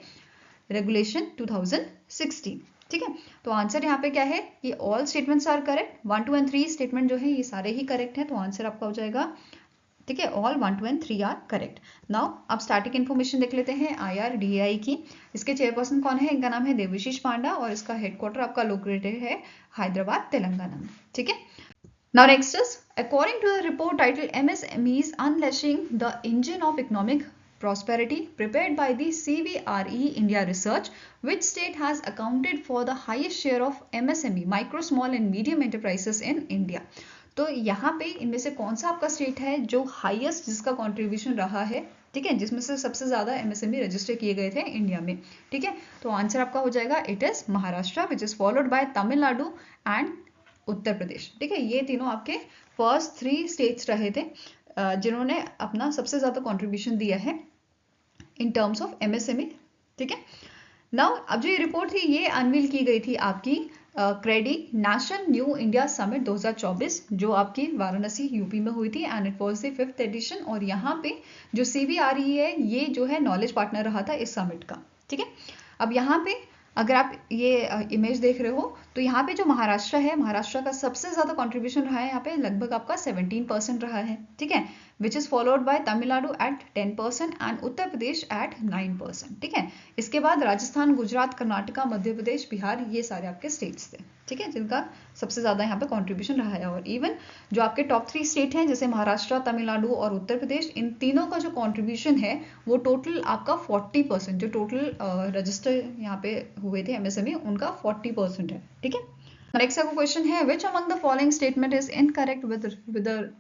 Speaker 1: regulation 2016। ठीक है, तो answer यहाँ पे क्या है कि all statements are correct. 1, 2 and 3 statement जो है ये सारे ही करेक्ट हैं, तो आंसर आपका हो जाएगा, ठीक है, all 1, 2 and 3 are correct. Now अब स्टैटिक इन्फॉर्मेशन देख लेते हैं IRDAI की। इसके चेयरपर्सन कौन है? इनका नाम है देवशीष पांडा और इसका हेडक्वार्टर आपका लोकेटेड है हैदराबाद, तेलंगाना में। ठीक है, now next is according to the report titled MSMEs Unleashing the Engine of Economic Prosperity prepared by the CBRE India Research, which state has accounted for the highest share of MSME micro small and medium enterprises in India? तो यहाँ पे इनमें से कौन सा आपका state है जो हाईएस्ट जिसका कंट्रीब्यूशन रहा है, ठीक है, जिसमें से सबसे ज्यादा MSME रजिस्टर किए गए थे इंडिया में? ठीक है, तो आंसर आपका हो जाएगा it is Maharashtra, which is followed by Tamil Nadu and Uttar Pradesh. ठीक है, ये तीनों आपके फर्स्ट 3 स्टेट्स रहे थे जिन्होंने अपना सबसे ज्यादा कंट्रीब्यूशन दिया है इन टर्म्स ऑफ MSME। ठीक है, नाउ अब जो ये रिपोर्ट थी ये अनवील की गई थी आपकी CREDAI national new India summit 2024 जो आपकी वाराणसी यूपी में हुई थी and it was the 5th edition. और यहाँ पे जो CBRE है ये जो है नॉलेज पार्टनर रहा था इस समिट का। ठीक है, अब यहाँ पे अगर आप ये इमेज देख रहे हो तो यहाँ पे जो महाराष्ट्र है, महाराष्ट्र का सबसे ज्यादा कंट्रीब्यूशन रहा है यहाँ पे, लगभग आपका 17% रहा है। ठीक है, which is followed by Tamil Nadu at 10% and Uttar Pradesh at 9%। ठीक है, इसके बाद राजस्थान, गुजरात, कर्नाटका, मध्य प्रदेश, बिहार, ये सारे आपके स्टेट्स थे, ठीक है, जिनका सबसे ज्यादा यहाँ पे कंट्रीब्यूशन रहा है। और इवन जो आपके टॉप 3 स्टेट हैं जैसे महाराष्ट्र, तमिलनाडु और उत्तर प्रदेश, इन तीनों का जो कंट्रीब्यूशन है वो टोटल आपका 40%, जो टोटल रजिस्टर यहाँ पे हुए थे MSME उनका 40% है। ठीक है, नेक्स्ट आपका क्वेश्चन है which among the following statement is incorrect with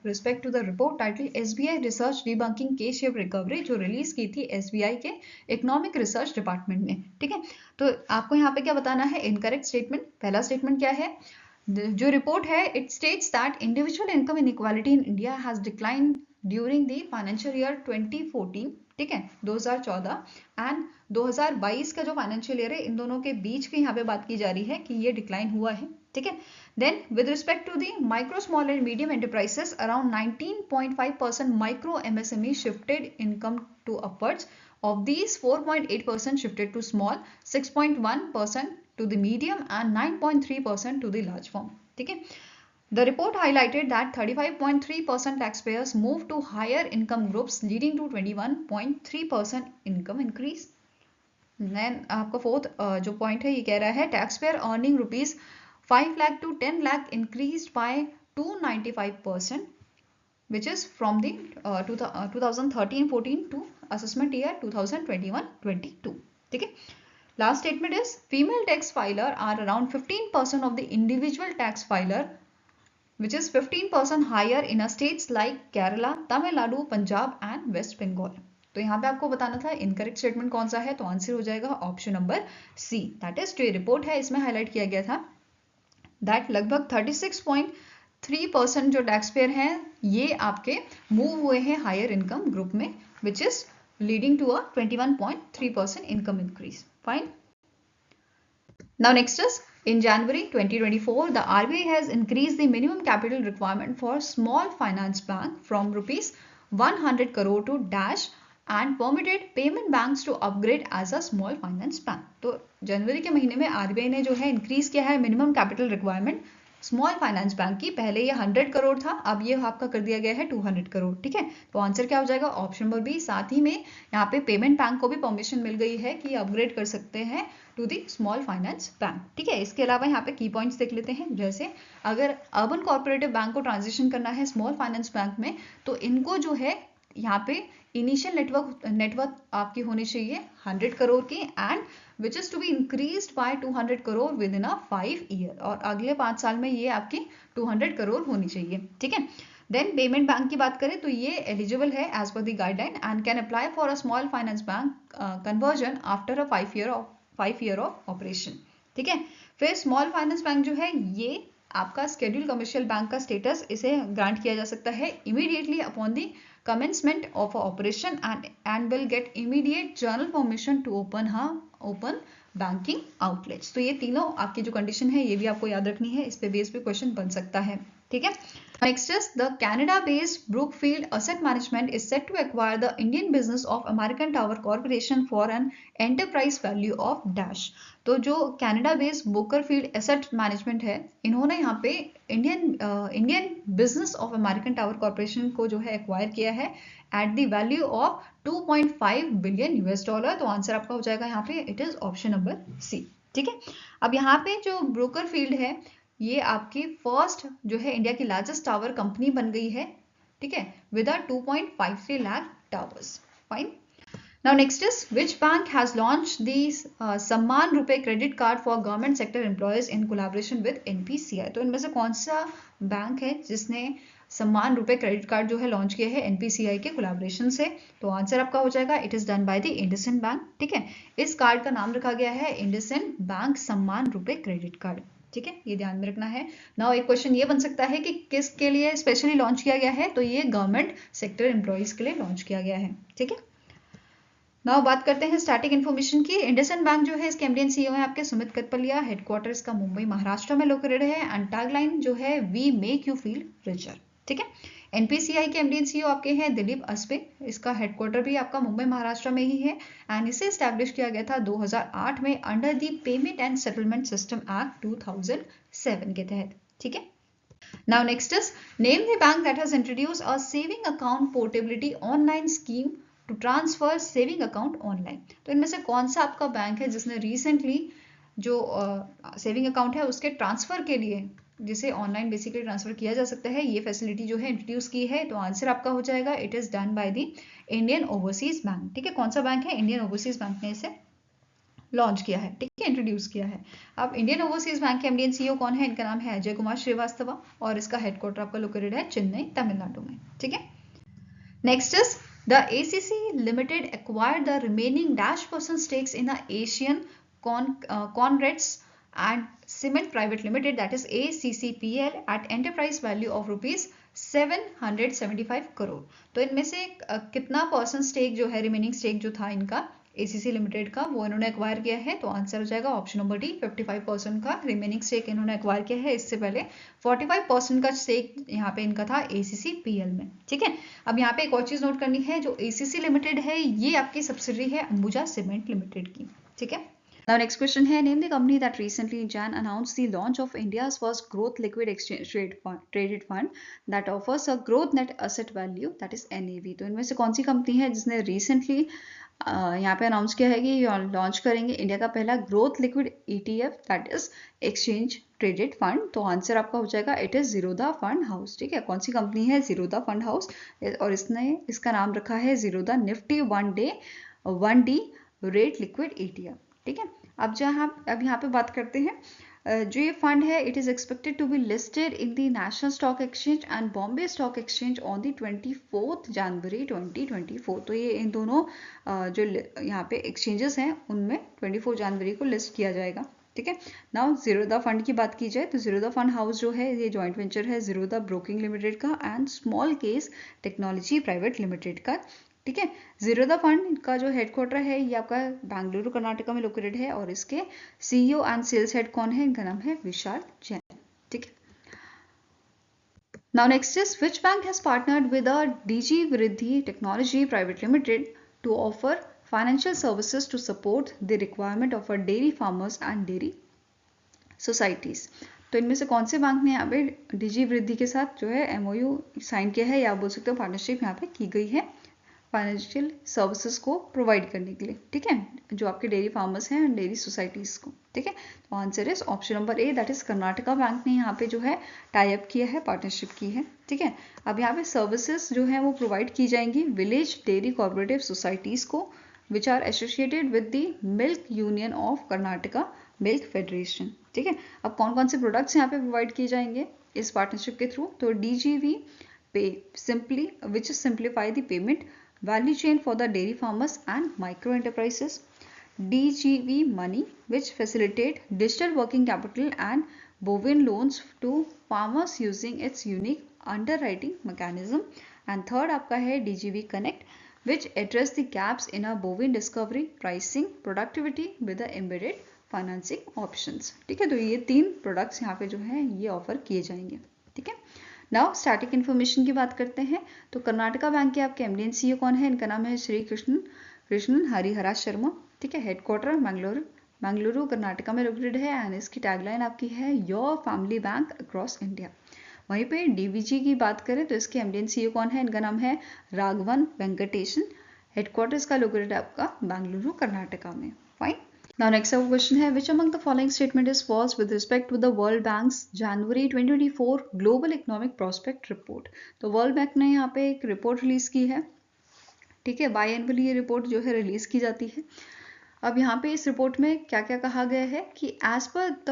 Speaker 1: respect to the report titled SBI Research Debunking K-shaped Recovery, जो रिलीज की थी SBI के इकोनॉमिक रिसर्च डिपार्टमेंट ने। ठीक है, तो आपको यहाँ पे क्या बताना है? Incorrect statement. पहला स्टेटमेंट क्या है? जो रिपोर्ट है it states that individual income inequality in India has decline during the financial year 2014, ठीक है, 2014 एंड 2022 का जो फाइनेंशियल ईयर है इन दोनों के बीच की यहाँ पे बात की जा रही है कि ये डिक्लाइन हुआ है। ठीक है, then with respect to the micro small and medium enterprises around 19.5% micro MSME shifted income to upwards, of these 4.8% shifted to small, 6.1% to the medium and 9.3% to the large firm. ठीक है, the report highlighted that 35.3% taxpayers moved to higher income groups leading to 21.3% income increase. Then आपका fourth जो point है ये कह रहा है tax payer earning ₹5 lakh to 10 lakh increased by 295%, which is from the 2013-14 to assessment year 2021-22. ठीक है, last statement is female tax filer are around 15% of the individual tax filer, which is 15% higher in a states like Kerala, Tamil Nadu, Punjab and West Bengal. तो यहाँ पे आपको बताना था incorrect statement कौन सा है, तो आंसर हो जाएगा option number C, that is जो रिपोर्ट है इसमें हाईलाइट किया गया था दैट लगभग 36.3% जो टैक्स पेयर हैं ये आपके मूव हुए हैं हायर इनकम ग्रुप में, which is leading to a 21.3% income increase. Fine. Now next is, in January 2024, the RBI has increased the minimum capital requirement for small finance bank from rupees 100 crore to dash and permitted payment banks to upgrade as a small finance bank. तो जनवरी के महीने में RBI ने जो है increase किया है minimum capital requirement small finance bank की। पहले ये 100 करोड़ था, अब ये आपका कर दिया गया है 200 करोड़। ठीक है, तो आंसर क्या हो जाएगा? Option number B. साथ ही में यहाँ पे पेमेंट बैंक को भी परमिशन मिल गई है कि अपग्रेड कर सकते हैं to the small finance bank. ठीक है, इसके अलावा यहाँ पे की पॉइंट्स देख लेते हैं। जैसे अगर अर्बन कोऑपरेटिव बैंक को ट्रांजिशन करना है स्मॉल फाइनेंस बैंक में, तो इनको जो है यहाँ पे इनिशियल नेटवर्क आपकी होनी चाहिए 100 करोड़ की and which is to be increased by 200 crore within a 5 year, और अगले 5 साल में ये आपकी 200 करोड़ होनी चाहिए। ठीक है, देन पेमेंट बैंक की बात करें तो ये एलिजिबल है as per the guideline and can apply for a small finance bank conversion after a 5 year of operation. ठीक है, फिर स्मॉल फाइनेंस बैंक जो है ये आपका शेड्यूल कमर्शियल बैंक का स्टेटस इसे ग्रांट किया जा सकता है immediately upon the commencement of operation and will get immediate journal permission to open banking outlets। तो ये तीनों आपकी जो कंडीशन है ये भी आपको याद रखनी है, इस पे बेस पे क्वेश्चन बन सकता है। ठीक है, next is the Canada based Brookfield asset management is set to acquire the Indian business of American tower corporation for an enterprise value of dash. तो जो Canada based Brookfield asset management है, इन्होंने यहाँ पे Indian business of American tower corporation को जो है acquire किया है at the value of 2.5 billion US dollar. तो आंसर आपका हो जाएगा यहाँ पे, it is option number C. ठीक है, अब यहाँ पे जो ब्रोकर फील्ड है ये आपकी फर्स्ट जो है इंडिया की लार्जेस्ट टावर कंपनी बन गई है। ठीक है, with a 2.53 lakh towers. Fine. Now next is, which bank has launched the Samman Rupee credit card for government sector employees in collaboration with NPCI? तो इनमें से कौन सा बैंक है जिसने सम्मान रुपए क्रेडिट कार्ड जो है लॉन्च किया है NPCI के कोलैबोरेशन से? तो आंसर आपका हो जाएगा, it is done by the IndusInd bank. ठीक है, इस कार्ड का नाम रखा गया है इंडसइंड बैंक सम्मान रुपए क्रेडिट कार्ड। ठीक है, ये ध्यान में रखना है। नाउ एक क्वेश्चन ये बन सकता है कि किसके लिए स्पेशली लॉन्च किया गया है? तो ये गवर्नमेंट सेक्टर एम्प्लॉइज के लिए लॉन्च किया गया है। ठीक है, नाउ बात करते हैं स्टैटिक इन्फॉर्मेशन की। इंडसइंड बैंक जो है इसके एमडी एंड सीईओ है आपके सुमित कटपलिया। हेडक्वार्टर इसका मुंबई महाराष्ट्र में लोकेटेड है एंड टैगलाइन जो है we make you feel richer. ठीक है, एनपीसीआई के एमडी एंड सीईओ आपके हैं दिलीप अस्पे। इसका हेडक्वार्टर भी आपका मुंबई महाराष्ट्र में ही है एंड इसे स्टैब्लिश किया गया था 2008 में under the payment and settlement system act 2007 के तहत। ठीक है, now next is, name the bank that has introduced a saving account portability online scheme to transfer saving account online. तो इनमें से कौन सा आपका बैंक है जिसने रिसेंटली जो सेविंग अकाउंट है उसके ट्रांसफर के लिए, जिसे ऑनलाइन बेसिकली ट्रांसफर किया जा सकता है, ये फैसिलिटी जो है इंट्रोड्यूस की है? तो आंसर आपका हो जाएगा, it is done by the Indian overseas bank. ठीक है, कौन सा बैंक है? इंडियन ओवरसीज बैंक ने इसे लॉन्च किया है। ठीक है, इंट्रोड्यूस किया है। अब इंडियन ओवरसीज बैंक के एमडी एंड सीईओ कौन है? इनका नाम है अजय कुमार श्रीवास्तव और इसका हेडक्वार्टर आपका लोकेटेड है चेन्नई, तमिलनाडु में। ठीक है, next is, the ACC Limited acquired the remaining -% stakes in the Asian Conrads and Cement Private Limited, that is ACCPL, at enterprise value of rupees 775 crore. तो इनमें से कितना परसेंट स्टेक जो है, रिमेनिंग स्टेक जो था इनका एसीसी लिमिटेड का, वो इन्होंने एक्वायर किया है? तो आंसर हो जाएगा ऑप्शन नंबर डी, 55% का रिमेनिंग स्टेक इन्होंने एक्वायर किया है। इससे पहले 45% का स्टेक यहाँ पे इनका था ACCPL में। ठीक है, अब यहाँ पे एक और चीज नोट करनी है, जो ACC लिमिटेड है ये आपकी सब्सिडरी है अंबुजा सीमेंट लिमिटेड की। ठीक है, now next question है, name the company that recently in Jan announced the launch of India's first growth liquid exchange traded fund that offers a growth net asset value, that is NAV। तो इनमें से कौन सी company है जिसने recently यहाँ पे announce किया है कि लॉन्च करेंगे इंडिया का पहला growth liquid ETF, that is exchange traded fund? तो आंसर आपका हो जाएगा, it is Zerodha fund house. ठीक है, कौन सी कंपनी है? जीरोधा फंड हाउस, और इसका नाम रखा है Zerodha Nifty 1D rate liquid ETF। ठीक है, अब यहाँ पे बात करते हैं, जो ये फंड है it is expected to be listed in the national stock exchange and Bombay stock exchange on the 24 January 2024। तो ये इन दोनों जो यहाँ पे एक्सचेंजेस हैं उनमें 24 जनवरी को लिस्ट किया जाएगा। ठीक है, नाउ जीरोधा फंड की बात की जाए तो जीरोधा फंड हाउस जो है ये जॉइंट वेंचर है जीरोधा ब्रोकिंग लिमिटेड का and small case technology private limited का। ठीक है। जीरोधा फंड का जो हेडक्वार्टर है ये आपका बेंगलुरु कर्नाटका में लोकेटेड है और इसके सीईओ एंड सेल्स हेड कौन है, इनका नाम है विशाल जैन। ठीक है। Now next is, which bank has partnered with a DG Vriddhi Technology Private Limited to offer financial services to support the requirement of our dairy farmers and dairy societies? तो इनमें से कौन से बैंक ने यहाँ पे डीजी वृद्धि के साथ जो है एमओयू साइन किया है या आप बोल सकते हो पार्टनरशिप यहाँ पे की गई है फाइनेंशियल सर्विसेज को प्रोवाइड करने के लिए, ठीक है, जो आपके डेयरी फार्मर्स हैं एंड डेयरी सोसाइटीज को। ठीक है, तो answer is option number A, that is Karnataka bank ने यहाँ पे जो है टाई अप किया है, पार्टनरशिप की है। ठीक है, अब यहाँ पे सर्विसेज जो है वो प्रोवाइड की जाएंगी विलेज डेयरी कोऑपरेटिव सोसाइटीज को which are associated with the milk union of Karnataka milk federation. ठीक है, अब कौन कौन से प्रोडक्ट्स यहाँ पे प्रोवाइड किए जाएंगे इस पार्टनरशिप के थ्रू? तो DGV पे simply which simplify the payment value chain for the dairy farmers and micro enterprises. DGV Money, which facilitate digital working capital and bovine loans to farmers using its unique underwriting mechanism. And third आपका है DGV Connect, which address the gaps in a bovine discovery, pricing, productivity with the embedded financing options. ठीक है, तो ये 3 products यहाँ पे जो है ये ऑफर किए जाएंगे। ठीक है, नाउ स्टैटिक इन्फॉर्मेशन की बात करते हैं। तो कर्नाटका बैंक के आपके एमडी एंड सीईओ कौन है? इनका नाम है श्री कृष्णन हरिहरा शर्मा। ठीक है, हेडक्वार्टर बेंगलुरु कर्नाटका में लोकेटेड है एंड इसकी टैगलाइन आपकी है your family bank across India. वहीं पे डीवीजी की बात करें तो इसके एमडी एंड सीईओ कौन है? इनका नाम है राघवन वेंकटेशन। हेडक्वार्टर इसका लोकेटेड है आपका बेंगलुरु कर्नाटका में। Fine. Now next our question है, which among the following statement is false with respect to the World Bank's January 2024 Global Economic Prospect Report? तो वर्ल्ड बैंक ने यहाँ पे एक रिपोर्ट रिलीज की है। ठीक है, बाई एनुअली ये रिपोर्ट जो है रिलीज की जाती है। अब यहाँ पे इस रिपोर्ट में क्या क्या कहा गया है कि as per the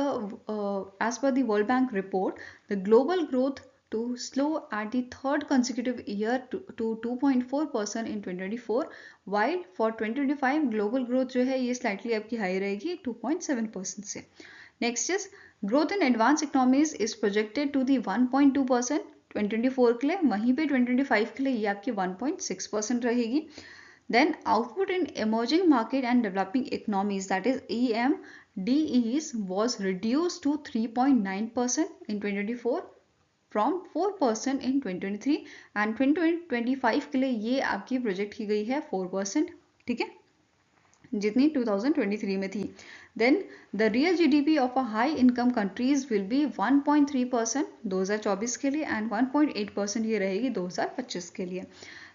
Speaker 1: world bank report the global growth to slow at the third consecutive year to 2.4% in 2024, while for 2025 global growth जो है ये slightly आपकी हाई रहेगी 2.7% से। Next is growth in advanced economies is projected to the 1.2% 2024 के लिए, वहीं पे 2025 के लिए ये आपकी 1.6% रहेगी। Then output in emerging market and developing economies, that is EMDEs, was reduced to 3.9% in 2024 from 4% in 2023 and 2025 के लिए ये आपकी प्रोजेक्ट की गई है 4%। ठीक है, जितनी 2023 में थी। Then the real GDP of a high income countries will be 1.3% 2024 के लिए एंड 1.8% ये रहेगी 2025 के लिए।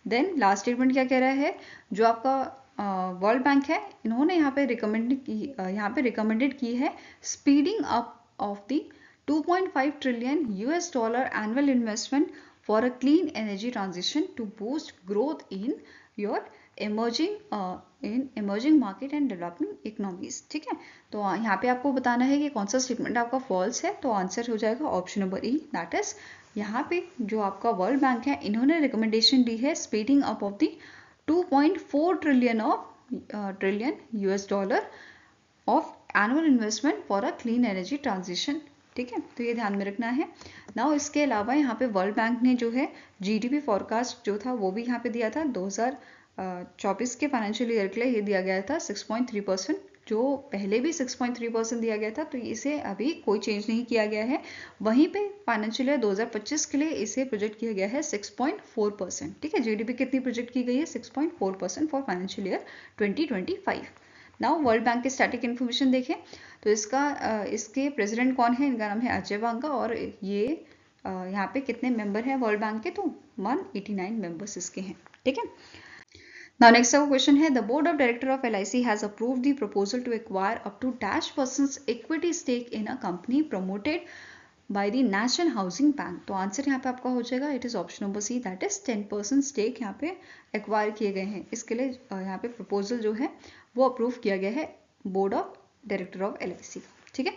Speaker 1: देन लास्ट स्टेटमेंट क्या कह रहा है? जो आपका वर्ल्ड बैंक है इन्होंने यहाँ पे रिकमेंडेड की है speeding up of the $2.5 trillion annual investment for a clean energy transition to boost growth in your emerging market and developing economies। ठीक है, तो यहाँ पे आपको बताना है कि कौन सा स्टेटमेंट आपका फॉल्स है। तो आंसर हो जाएगा option number E, that is यहाँ पे जो आपका वर्ल्ड बैंक है इन्होंने रिकमेंडेशन दी है speeding up of the 2.4 trillion $2.4 of annual investment for a clean energy transition. ठीक है, तो ये ध्यान में रखना है। नाउ इसके अलावा यहाँ पे वर्ल्ड बैंक ने जो है जीडीपी फॉरकास्ट जो था वो भी यहाँ पे दिया था 2024 के फाइनेंशियल ईयर के लिए, ये दिया गया था 6.3%, जो पहले भी 6.3% दिया गया था, तो इसे अभी कोई चेंज नहीं किया गया है। वहीं पे फाइनेंशियल ईयर 2025 के लिए इसे प्रोजेक्ट किया गया है 6.4%। ठीक है, जीडीपी कितनी प्रोजेक्ट की गई है? 6.4% for financial year 2025। Now world bank के स्टैटिक इन्फॉर्मेशन देखें तो इसके प्रेसिडेंट कौन है? इनका नाम है अजय बांगा और ये यहाँ पे कितने मेंबर हैं वर्ल्ड बैंक के? तो 189 मेंबर्स इसके हैं। ठीक है, नाउ नेक्स्ट का क्वेश्चन है, the board of director of LIC has approved the proposal to acquire up to %% equity stake in a company promoted by the national housing bank. तो answer यहाँ पे आपका हो जाएगा, it is option number C, that is 10% stake यहाँ पे acquire किए गए हैं। इसके लिए यहाँ पे प्रपोजल जो है वो अप्रूव किया गया है board of director of LIC। ठीक है,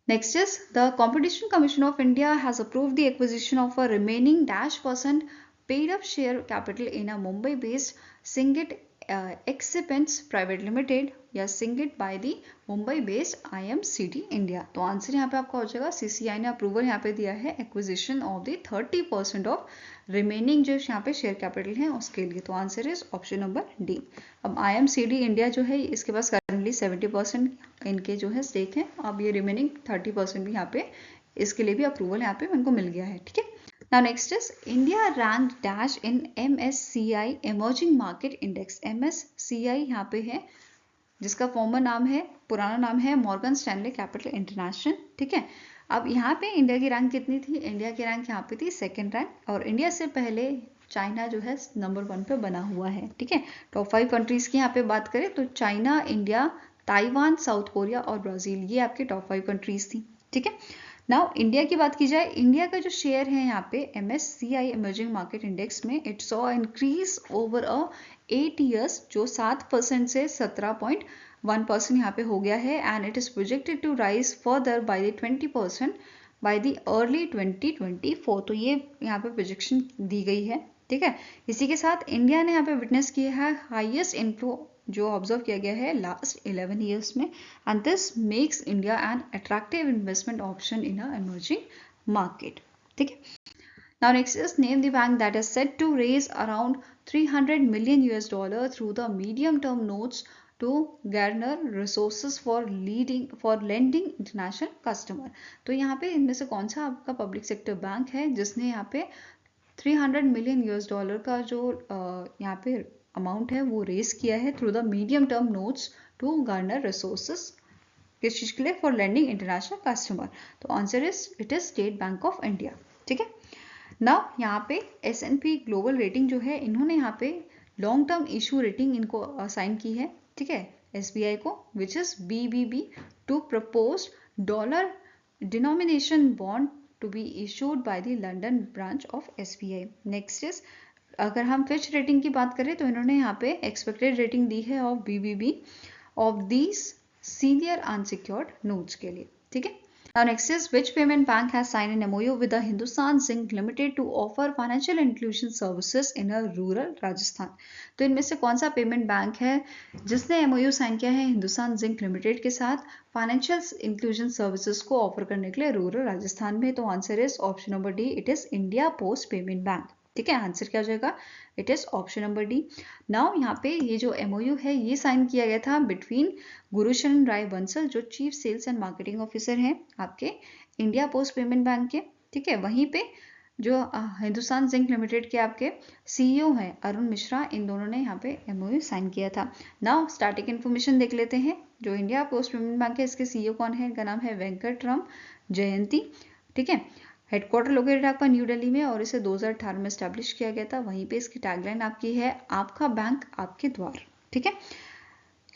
Speaker 1: next is the competition commission of India has approved the acquisition of a remaining %% paid up share capital in a Mumbai based Signet excipients private limited या Signet by the Mumbai based IMCD India. तो answer यहाँ पे आपका हो जाएगा CCI ने approval यहाँ पे दिया है acquisition of the 30% of remaining जो यहाँ पे शेयर कैपिटल है उसके लिए। तो answer is option number D. अब IMCD इंडिया जो है इसके पास करंटली 70% इनके जो है स्टेक है। अब ये रिमेनिंग 30% भी यहाँ पे इसके लिए भी अप्रूवल यहाँ पे उनको मिल गया है। ठीक है। Now next is India ranked dash in MSCI Emerging Market Index। MSCI यहाँ पे है जिसका फॉर्मर नाम है, पुराना नाम है मॉर्गन स्टैनले कैपिटल इंटरनेशनल। ठीक है। अब यहाँ पे इंडिया की रैंक कितनी थी? इंडिया की रैंक यहाँ पे थी 2nd रैंक और इंडिया से पहले चाइना जो है नंबर 1 पे बना हुआ है। ठीक है। टॉप 5 कंट्रीज की यहाँ पे बात करें तो China, India, Taiwan, south Korea और ब्राजील, ये आपकी टॉप 5 कंट्रीज थी। ठीक है। नाउ इंडिया की बात की जाए, इंडिया का जो शेयर है यहाँ पे MSCI इमर्जिंग मार्केट इंडेक्स में it saw increase over a 8 years, जो 7% से 17.1% यहाँ पे हो गया है and it is projected to rise further by the 20% by the early 2024। तो ये यहाँ पे प्रोजेक्शन दी गई है। ठीक है। इसी के साथ इंडिया ने यहाँ पे विटनेस किया है हाईएस्ट इनफ्लो जो ऑब्जर्व किया गया है लास्ट 11 years में and this makes India an attractive investment option in a emerging market. ठीक है। Now next is name the bank that is set to raise around $300 million through the medium term notes to garner resources for lending international customer। तो यहाँ पे इनमें से कौन सा आपका पब्लिक सेक्टर बैंक है जिसने यहाँ पे $300 million का जो यहाँ पे अमाउंट है वो रेस किया है through the medium term notes to garner resources, किस चीज के लिए? For lending international customer. तो answer is it is state bank of India. ठीक है। नाउ यहाँ पे S&P ग्लोबल रेटिंग जो है इन्होंने यहाँ पे लॉन्ग टर्म इशू रेटिंग इनको असाइन की है। ठीक है। SBI को which is BBB to propose dollar denomination bond to be issued by the London branch of SBI। Next is अगर हम फिच रेटिंग की बात करें तो इन्होंने यहाँ पे एक्सपेक्टेड रेटिंग दी है of BBB of these senior unsecured notes के लिए। ठीक है। Now next is which payment bank has signed an MOU with the Hindustan Zinc Limited to offer financial inclusion services in a rural Rajasthan। तो इनमें से कौन सा payment bank है जिसने MOU साइन किया है हिंदुस्तान जिंक लिमिटेड के साथ फाइनेंशियल इंक्लूजन सर्विसेज को ऑफर करने के लिए रूरल राजस्थान में? तो answer is option number D, it is India post payment bank. ठीक है। आंसर क्या हो जाएगा? It is option number D. Now यहाँ पे ये जो MOU है ये साइन किया गया था बिटवीन गुरुशरण राय बंसल जो chief sales and marketing officer हैं आपके इंडिया पोस्ट पेमेंट बैंक के। ठीक है। वहीं पे जो हिंदुस्तान जिंक लिमिटेड के आपके CEO हैं अरुण मिश्रा, इन दोनों ने यहाँ पे MOU साइन किया था। नाउ स्टार्टिंग इन्फॉर्मेशन देख लेते हैं। जो इंडिया पोस्ट पेमेंट बैंक है इसके CEO कौन है? इनका नाम है वेंकटराम जयंती। ठीक है। हेडक्वार्टर लोकेटेड आपका न्यू दिल्ली में और इसे 2018 में स्टैब्लिश किया गया था। वहीं पे इसकी टैगलाइन आपकी है आपका बैंक आपके द्वार। ठीक है।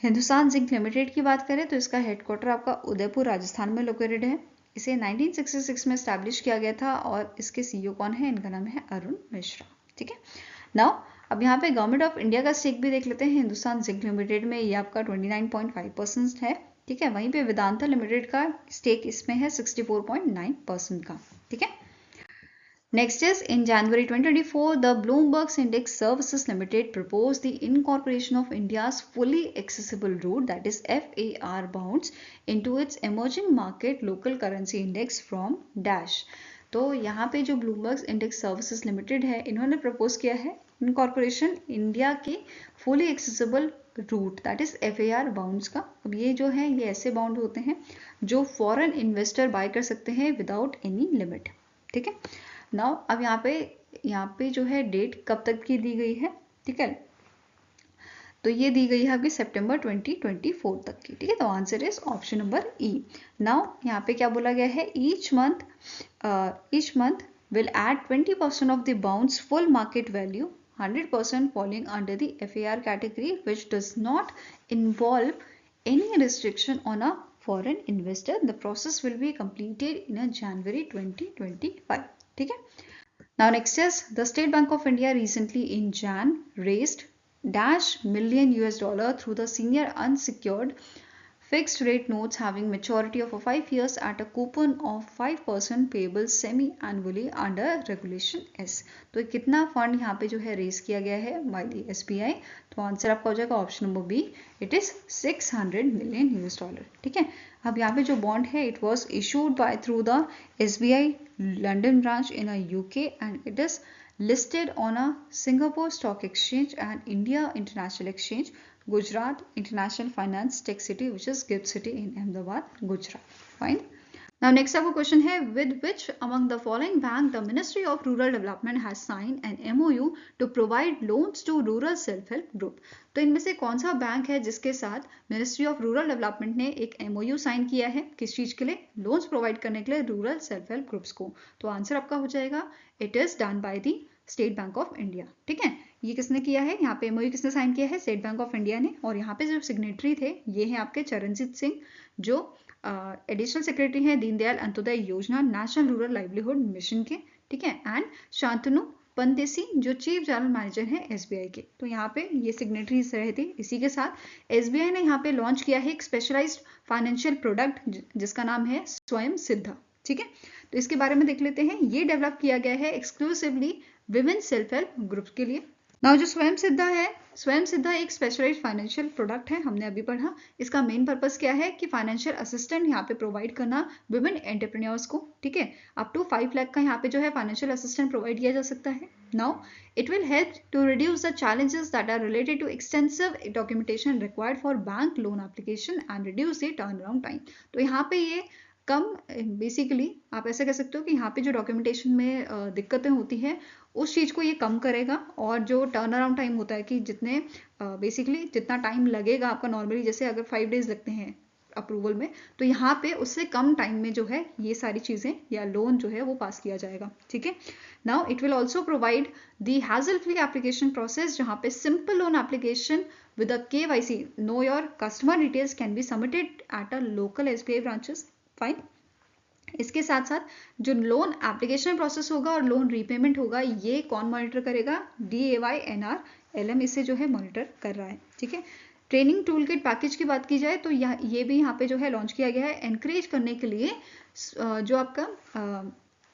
Speaker 1: हिंदुस्तान जिंक लिमिटेड की बात करें तो इसका हेडक्वार्टर आपका उदयपुर राजस्थान में लोकेटेड है। इसे 1966 में स्टैब्लिश किया गया था और इसके CEO कौन है? इनका नाम है अरुण मिश्रा। ठीक है। नाउ अब यहाँ पे गवर्नमेंट ऑफ इंडिया का स्टेक भी देख लेते हैं हिंदुस्तान जिंक लिमिटेड में। ये आपका 29.5% है। ठीक है। वहीं पे वेदांता लिमिटेड का स्टेक इसमें है 64.9% का। ठीक है। Next is in January 2024, the Bloomberg Index Services Limited proposed the incorporation of India's fully accessible route, that is FAR bonds, into its emerging market local currency index from dash। तो यहाँ पे जो Bloomberg index services limited है इन्होंने propose किया है incorporation India के fully accessible route that is FAR bounds का। अब ये जो है ये ऐसे बाउंड होते हैं जो फॉरेन इन्वेस्टर बाय कर सकते हैं विदाउट एनी लिमिट। ठीक है। नाउ अब यहाँ पे जो है डेट कब तक की दी गई है? ठीक है। तो ये दी गई है आपकी सितंबर 2024 तक की। ठीक है। तो answer is option number E. Now यहाँ पे क्या बोला गया है? Each month will add 20% of the bounds full market value 100% falling under the FAR category which does not involve any restriction on a foreign investor. The process will be completed in January 2025. ठीक है। Now next is the State Bank of India recently in Jan raised $1 million through the senior unsecured fixed rate notes having maturity of 5 years at a coupon of 5% payable semi-annually under regulation S। तो कितना fund यहाँ पे जो है raise किया गया है by the SBI। तो आंसर आपका हो जाएगा option number B, it is $600 million. ठीक है, अब यहाँ पे जो बॉन्ड है it was issued by through the SBI London branch in UK and it is listed on a Singapore Stock Exchange and India International Exchange, Gujarat International Finance Tech City, which is GIFT City in Ahmedabad, Gujarat. Fine. Now next आपको question है, with which among the following bank the Ministry of Rural Development has signed an MOU to provide loans to rural self-help group। तो इनमें से कौन सा bank है जिसके साथ मिनिस्ट्री ऑफ रूरल डेवलपमेंट ने एक MOU साइन किया है, किस चीज के लिए, लोन्स प्रोवाइड करने के लिए रूरल सेल्फ हेल्प ग्रुप्स को। तो आंसर आपका हो जाएगा it is done by the state bank of India. ठीक है, ये किसने किया है, यहाँ पे MOU किसने साइन किया है, स्टेट बैंक ऑफ इंडिया ने। और यहाँ पे जो सिग्नेटरी थे ये हैं आपके चरणजीत सिंह जो एडिशनल सेक्रेटरी हैं दीनदयाल अंत्योदय योजना नेशनल रूरल लाइवलीहुड मिशन के। ठीक है, एंड शांतनु पंतेसी जो चीफ जनरल मैनेजर हैं SBI के। तो यहाँ पे ये सिग्नेटरीज रहे थे। इसी के साथ SBI ने यहाँ पे लॉन्च किया है एक स्पेशलाइज्ड फाइनेंशियल प्रोडक्ट जिसका नाम है स्वयं सिद्धा। ठीक है, तो इसके बारे में देख लेते हैं। ये डेवलप किया गया है exclusively women self help group के लिए। नाउ जो स्वयं सिद्धा है, स्वयं सिद्धा एक स्पेशलाइज्ड फाइनेंशियल प्रोडक्ट है, हमने अभी पढ़ा। इसका मेन पर्पस क्या है कि फाइनेंशियल असिस्टेंट यहाँ पे प्रोवाइड करना विमेन एंटरप्रेन्योर्स को। ठीक है, अप टू 5 लाख का यहाँ पे जो है फाइनेंशियल असिस्टेंट प्रोवाइड किया जा सकता है। Now it will help to reduce the challenges that are related to extensive documentation required for bank loan application and reduce the turn around time. तो यहाँ पे ये कम, बेसिकली आप ऐसे कह सकते हो कि यहाँ पे जो डॉक्यूमेंटेशन में दिक्कतें होती हैं उस चीज़ को ये कम करेगा। और जो टर्न अराउंड टाइम होता है कि जितने बेसिकली जितना टाइम लगेगा आपका नॉर्मली, जैसे अगर 5 डेज लगते हैं अप्रूवल में, तो यहाँ पे उससे कम टाइम में जो है ये सारी चीज़ें या लोन जो है वो पास किया जाएगा। ठीक है, now it will also provide the hassle free application process जहाँ पे simple loan application with a KYC know your customer details can be submitted at a local SBI branches. Fine, इसके साथ साथ जो लोन एप्लीकेशन प्रोसेस होगा और loan repayment होगा ये कौन मॉनिटर करेगा, DAYNR-LM इसे जो है मॉनिटर कर रहा है। ठीक है, ट्रेनिंग टूल किट पैकेज की बात की जाए तो ये भी यहाँ पे जो है लॉन्च किया गया है एनकरेज करने के लिए जो आपका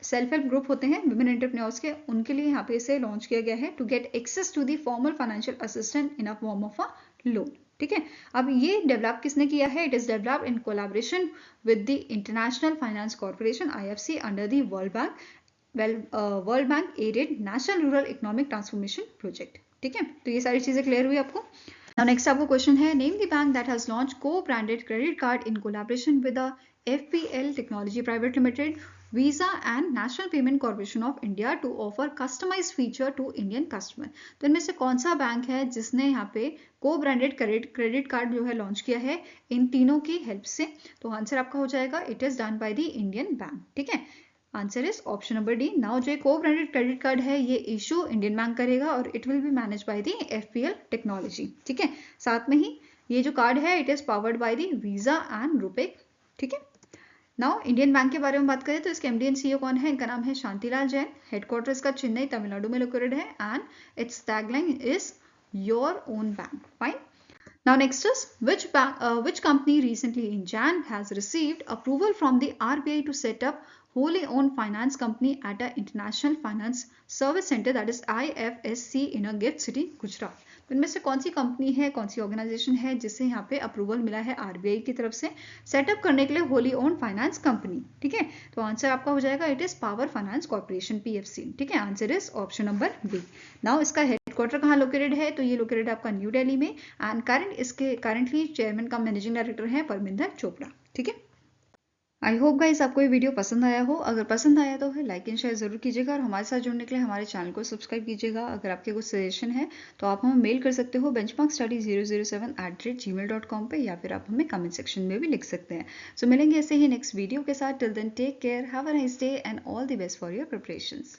Speaker 1: सेल्फ हेल्प ग्रुप होते हैं विमेन एंटरप्रेन्योर्स के, उनके लिए यहाँ पे इसे लॉन्च किया गया है to get access to the formal financial assistant in a form of a loan. ठीक है, अब ये डेवलप किसने किया है, it is developed in collaboration with the international finance corporation IFC under the world bank aided national rural economic transformation project. ठीक है, तो ये सारी चीजें क्लियर हुई आपको। Now next आपको क्वेश्चन है, name the bank that has launch co-branded credit card in collaboration with the FPL Technology Private Limited, Visa and National Payment Corporation of India to offer customized feature to Indian customer। तो इनमें से कौन सा bank है जिसने यहाँ पे co-branded credit card जो है लॉन्च किया है इन तीनों की हेल्प से। तो आंसर आपका हो जाएगा it is done by the Indian bank. ठीक है, answer is option number D. Now जो को-ब्रांडेड क्रेडिट कार्ड है ये इशू इंडियन बैंक करेगा और it will be manage by the FPL technology. ठीक है, साथ में ही ये जो कार्ड है it is powered by the visa and RuPay. ठीक है, नाउ इंडियन बैंक के बारे में बात करें तो इसके MD एंड CEO कौन है, इनका नाम है शांतिलाल जैन। हेडक्वार्टर इसका चेन्नई तमिलनाडु में लोकेटेड है and it's tagline is your own bank. Fine, now next is which company recently in Jan has received approval from the RBI to set up wholly owned finance company at a international finance service center that is IFSC in a GIFT City, Gujarat। तो इनमें से कौन सी company है, कौन सी organisation है जिससे यहाँ पे अप्रूवल मिला है RBI की तरफ से सेटअप करने के लिए होली ओन फाइनेंस कंपनी। ठीक है, तो आंसर आपका हो जाएगा it is power finance corporation PFC। ठीक है, answer is option number B. Now इसका हेडक्वार्टर कहाँ लोकेटेड है, तो ये लोकेटेड है आपका न्यू दिल्ली में एंड करंटली चेयरमैन का मैनेजिंग डायरेक्टर है परमिंदर चोपड़ा। ठीक है, आई होप गाइस आपको ये वीडियो पसंद आया हो। अगर पसंद आया तो लाइक एंड शेयर जरूर कीजिएगा और हमारे साथ जुड़ने के लिए हमारे चैनल को सब्सक्राइब कीजिएगा। अगर आपके कुछ सजेशन है तो आप हमें मेल कर सकते हो benchmarkstudy007@gmail.com पे, या फिर आप हमें कमेंट सेक्शन में भी लिख सकते हैं। सो मिलेंगे ऐसे ही नेक्स्ट वीडियो के साथ। Till then take care, have a nice day and all the best for your preparations.